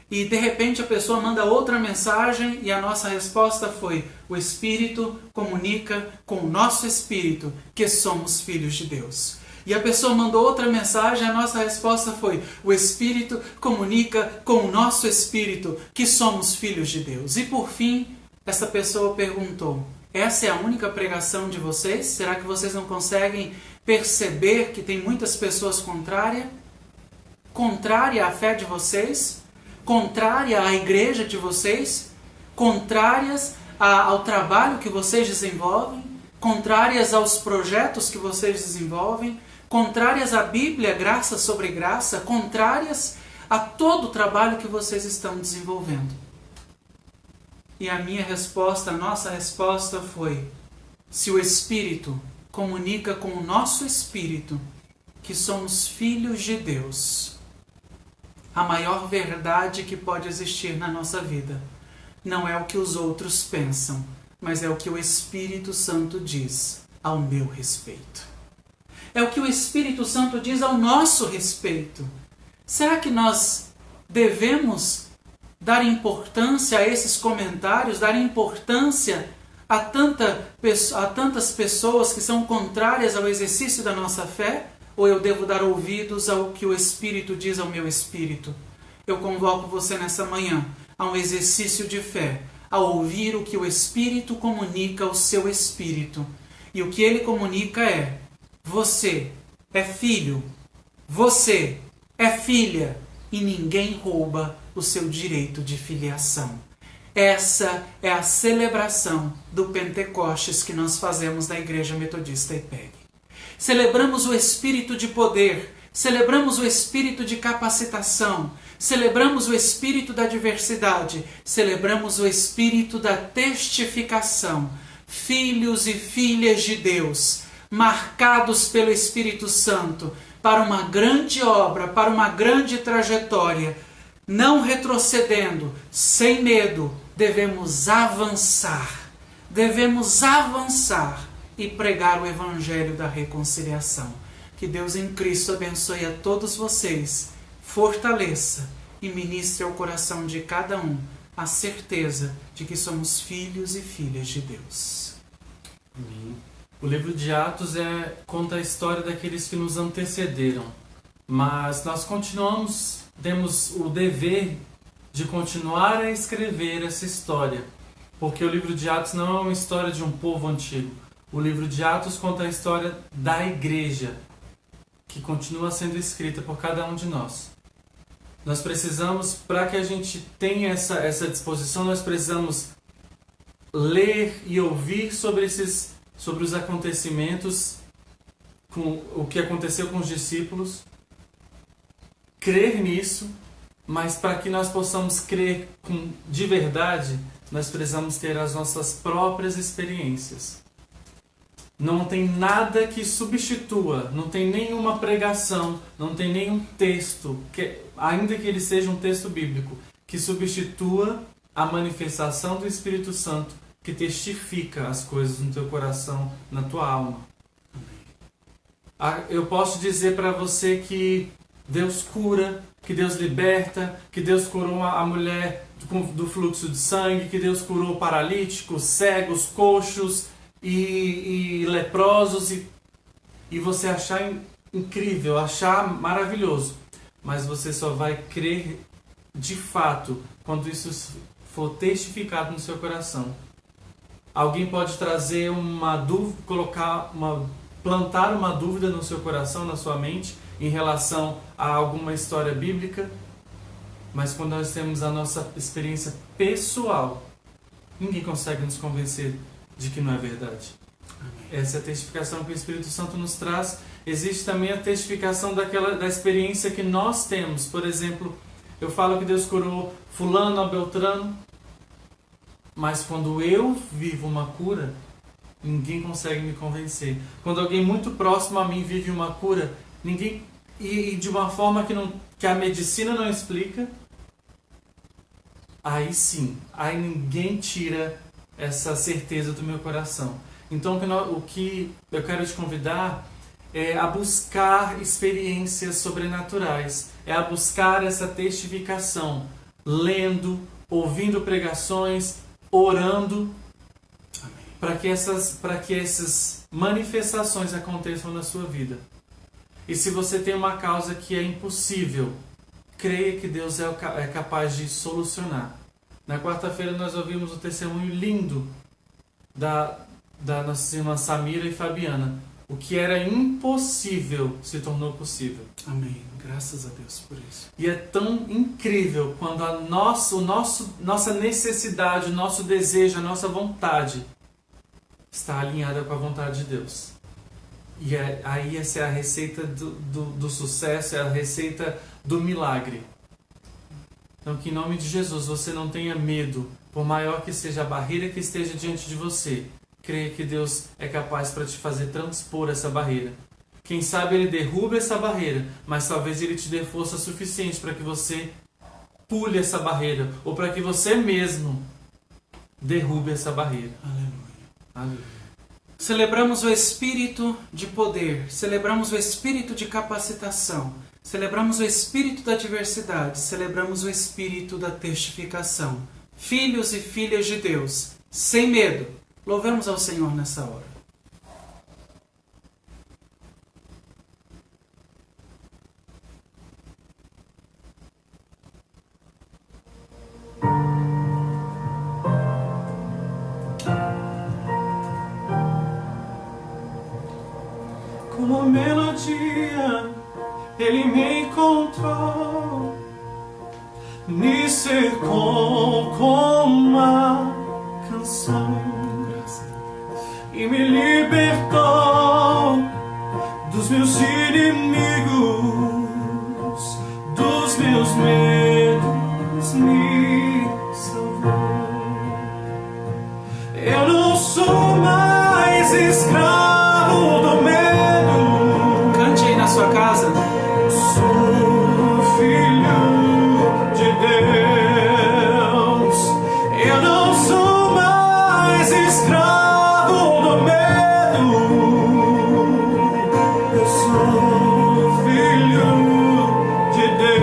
E de repente a pessoa manda outra mensagem e a nossa resposta foi: o Espírito comunica com o nosso Espírito que somos filhos de Deus. E a pessoa mandou outra mensagem, a nossa resposta foi: o Espírito comunica com o nosso Espírito que somos filhos de Deus. E por fim, essa pessoa perguntou: essa é a única pregação de vocês? Será que vocês não conseguem perceber que tem muitas pessoas contrária à fé de vocês? Contrária à igreja de vocês? Contrárias ao trabalho que vocês desenvolvem? contrárias aos projetos que vocês desenvolvem, contrárias à Bíblia, graça sobre graça, contrárias a todo o trabalho que vocês estão desenvolvendo. E a minha resposta, a nossa resposta foi: se o Espírito comunica com o nosso Espírito que somos filhos de Deus, a maior verdade que pode existir na nossa vida não é o que os outros pensam, mas é o que o Espírito Santo diz ao meu respeito. É o que o Espírito Santo diz ao nosso respeito. Será que nós devemos dar importância a esses comentários, dar importância a tantas pessoas que são contrárias ao exercício da nossa fé? Ou eu devo dar ouvidos ao que o Espírito diz ao meu espírito? Eu convoco você nessa manhã a um exercício de fé, a ouvir o que o Espírito comunica ao seu espírito. E o que ele comunica é: você é filho, você é filha, e ninguém rouba o seu direito de filiação. Essa é a celebração do Pentecostes que nós fazemos na Igreja Metodista IPEG. Celebramos o espírito de poder, celebramos o espírito de capacitação, celebramos o espírito da diversidade, celebramos o espírito da testificação. Filhos e filhas de Deus, marcados pelo Espírito Santo, para uma grande obra, para uma grande trajetória, não retrocedendo, sem medo, devemos avançar e pregar o Evangelho da reconciliação. Que Deus em Cristo abençoe a todos vocês, fortaleça e ministre ao coração de cada um a certeza de que somos filhos e filhas de Deus. Amém. O livro de Atos conta a história daqueles que nos antecederam, mas nós temos o dever de continuar a escrever essa história, porque o livro de Atos não é uma história de um povo antigo. O livro de Atos conta a história da igreja, que continua sendo escrita por cada um de nós. Nós precisamos, para que a gente tenha essa disposição, nós precisamos ler e ouvir sobre os acontecimentos, com o que aconteceu com os discípulos, crer nisso, mas para que nós possamos crer de verdade, nós precisamos ter as nossas próprias experiências. Não tem nada que substitua, não tem nenhuma pregação, não tem nenhum texto, ainda que ele seja um texto bíblico, que substitua a manifestação do Espírito Santo, que testifica as coisas no teu coração, na tua alma. Eu posso dizer para você que Deus cura, que Deus liberta, que Deus curou a mulher do fluxo de sangue, que Deus curou paralíticos, cegos, coxos e leprosos, e você achar incrível, achar maravilhoso, mas você só vai crer de fato quando isso for testificado no seu coração. Alguém pode trazer uma dúvida, plantar uma dúvida no seu coração, na sua mente, em relação a alguma história bíblica, mas quando nós temos a nossa experiência pessoal, ninguém consegue nos convencer de que não é verdade. Essa é a testificação que o Espírito Santo nos traz. Existe também a testificação da experiência que nós temos. Por exemplo, eu falo que Deus curou fulano a Beltrano, mas quando eu vivo uma cura, ninguém consegue me convencer. Quando alguém muito próximo a mim vive uma cura, e de uma forma que a medicina não explica, aí sim, aí ninguém tira essa certeza do meu coração. Então o que eu quero te convidar é a buscar experiências sobrenaturais, é a buscar essa testificação, lendo, ouvindo pregações, orando, para que essas manifestações aconteçam na sua vida. E se você tem uma causa que é impossível, creia que Deus é capaz de solucionar. Na quarta-feira nós ouvimos o testemunho lindo da nossa irmã Samira e Fabiana. O que era impossível se tornou possível. Amém. Graças a Deus por isso. E é tão incrível quando nossa necessidade, o nosso desejo, a nossa vontade está alinhada com a vontade de Deus. E aí essa é a receita do sucesso, é a receita do milagre. Então que em nome de Jesus você não tenha medo, por maior que seja a barreira que esteja diante de você. Creia que Deus é capaz para te fazer transpor essa barreira. Quem sabe Ele derruba essa barreira, mas talvez Ele te dê força suficiente para que você pule essa barreira, ou para que você mesmo derrube essa barreira. Aleluia. Aleluia. Celebramos o espírito de poder, celebramos o espírito de capacitação, celebramos o espírito da diversidade, celebramos o espírito da testificação. Filhos e filhas de Deus, sem medo, louvemos ao Senhor nessa hora. Como a melodia, Ele me encontrou, me cercou com uma canção e me libertou dos meus inimigos, dos meus medos, me salvou. Eu não sou mais escravo do medo. Cante aí na sua casa. Sou filho de Deus. Eu não sou mais escravo do medo. Eu sou filho de Deus.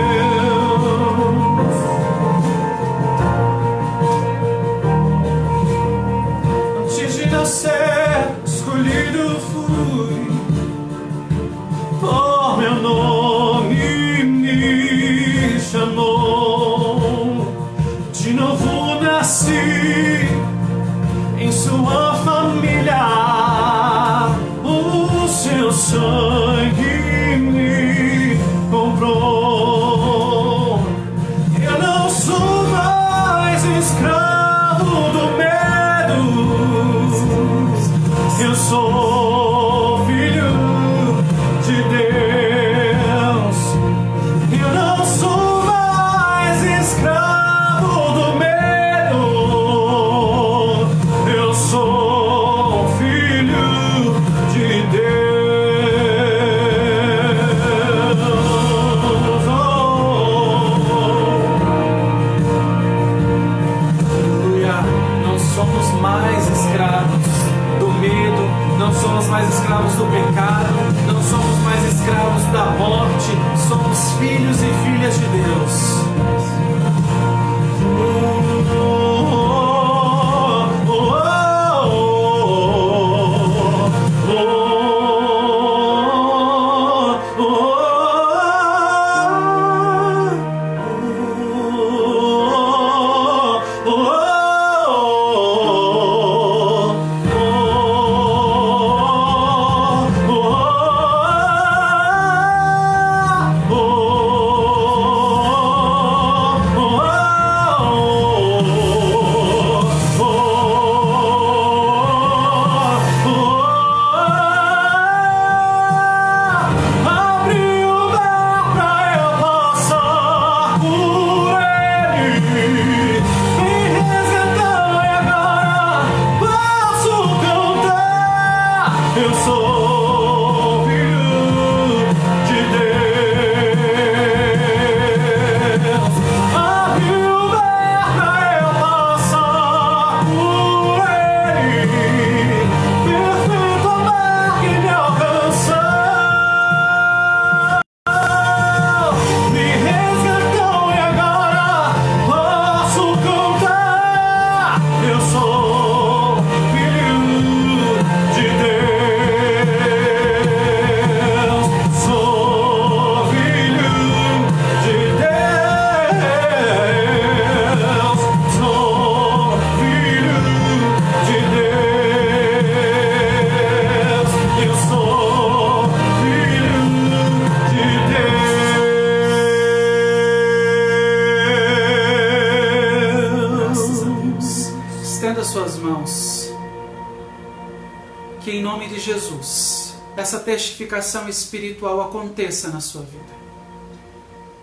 Antes de nascer, escolhido fui. Por meu nome me chamou, de novo nasci em sua família, o seu sangue me comprou. Eu não sou mais escravo do medo, eu sou filho de Deus. Eu não sou mais escravo do medo. Eu sou filho de Deus. Aleluia. Não somos mais escravos do medo, não somos mais escravos do pecado, não somos mais escravos da morte, somos filhos e filhas de Deus. Oh que em nome de Jesus, essa testificação espiritual aconteça na sua vida.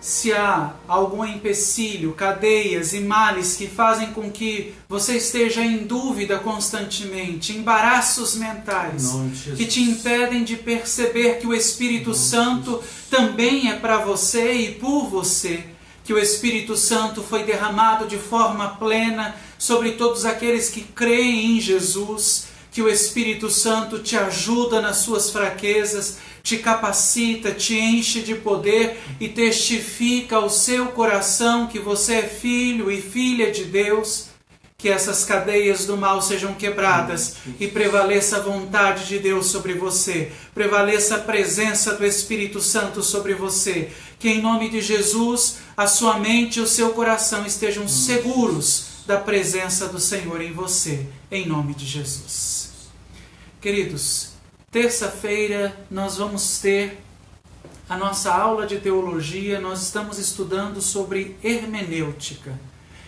Se há algum empecilho, cadeias e males que fazem com que você esteja em dúvida constantemente, embaraços mentais que te impedem de perceber que o Espírito Santo também é para você e por você, que o Espírito Santo foi derramado de forma plena sobre todos aqueles que creem em Jesus, que o Espírito Santo te ajuda nas suas fraquezas, te capacita, te enche de poder e testifica ao seu coração que você é filho e filha de Deus, que essas cadeias do mal sejam quebradas e prevaleça a vontade de Deus sobre você, prevaleça a presença do Espírito Santo sobre você, que em nome de Jesus a sua mente e o seu coração estejam seguros da presença do Senhor em você, em nome de Jesus. Queridos, terça-feira nós vamos ter a nossa aula de teologia, nós estamos estudando sobre hermenêutica.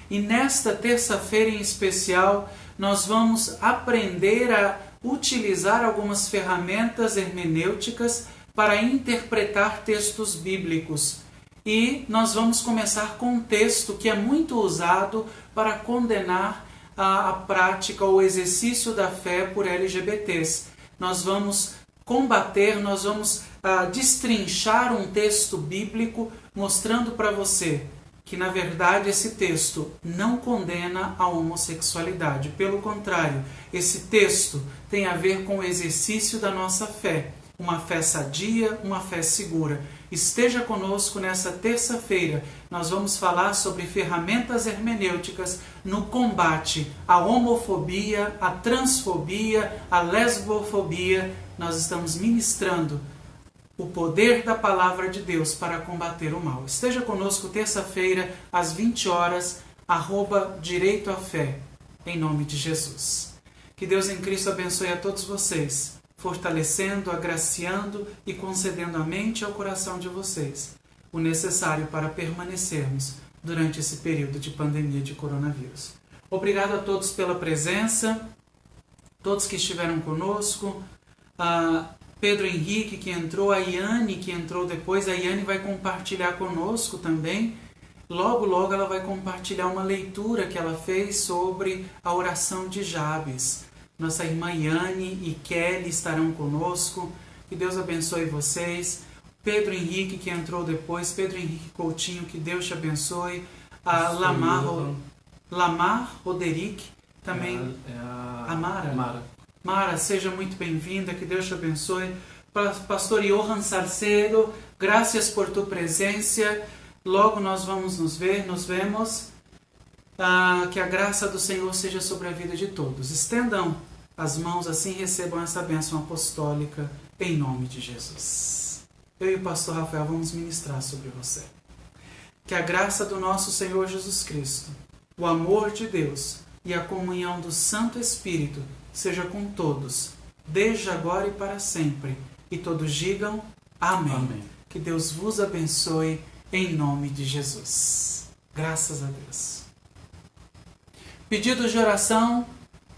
E nesta terça-feira em especial, nós vamos aprender a utilizar algumas ferramentas hermenêuticas para interpretar textos bíblicos. E nós vamos começar com um texto que é muito usado para condenar a prática ou o exercício da fé por LGBTs. Nós vamos combater, nós vamos destrinchar um texto bíblico mostrando para você que, na verdade, esse texto não condena a homossexualidade. Pelo contrário, esse texto tem a ver com o exercício da nossa fé. Uma fé sadia, uma fé segura. Esteja conosco nessa terça-feira. Nós vamos falar sobre ferramentas hermenêuticas no combate à homofobia, à transfobia, à lesbofobia. Nós estamos ministrando o poder da palavra de Deus para combater o mal. Esteja conosco terça-feira, às 20 horas, @Direito à Fé, em nome de Jesus. Que Deus em Cristo abençoe a todos vocês, fortalecendo, agraciando e concedendo à mente e ao coração de vocês o necessário para permanecermos durante esse período de pandemia de coronavírus. Obrigado a todos pela presença, todos que estiveram conosco, Pedro Henrique que entrou, a Iane que entrou depois. A Iane vai compartilhar conosco também. Logo, logo ela vai compartilhar uma leitura que ela fez sobre a oração de Jabes. Nossa irmã Iane e Kelly estarão conosco. Que Deus abençoe vocês. Pedro Henrique que entrou depois. Pedro Henrique Coutinho, que Deus te abençoe. A Lamar Roderick também. A Mara. Mara, seja muito bem-vinda, que Deus te abençoe. Pastor Johan Salcedo, graças por tua presença. Logo nós vamos nos vemos. Que a graça do Senhor seja sobre a vida de todos. Estendam as mãos, assim recebam essa bênção apostólica, em nome de Jesus. Eu e o pastor Rafael vamos ministrar sobre você. Que a graça do nosso Senhor Jesus Cristo, o amor de Deus e a comunhão do Santo Espírito seja com todos, desde agora e para sempre. E todos digam amém. Amém. Que Deus vos abençoe em nome de Jesus. Graças a Deus. Pedidos de oração,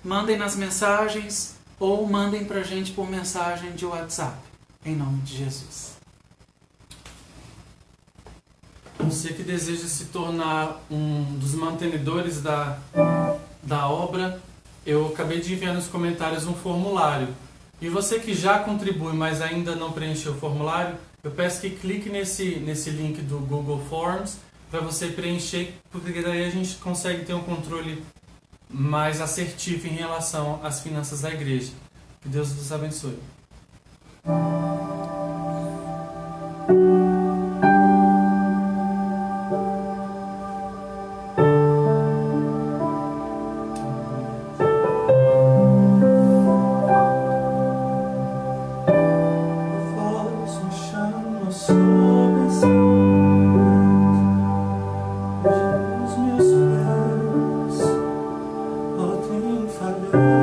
mandem nas mensagens ou mandem para a gente por mensagem de WhatsApp. Em nome de Jesus. Você que deseja se tornar um dos mantenedores da obra, eu acabei de enviar nos comentários um formulário. E você que já contribui, mas ainda não preencheu o formulário, eu peço que clique nesse link do Google Forms para você preencher, porque daí a gente consegue ter um controle mais assertivo em relação às finanças da igreja. Que Deus vos abençoe. Falhar.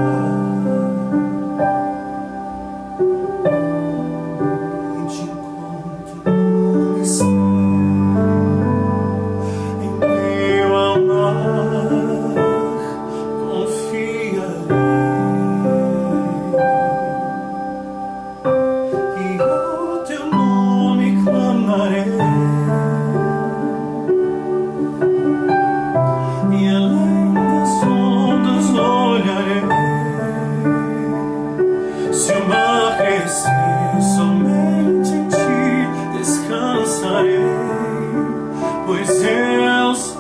dançarei, pois eu sou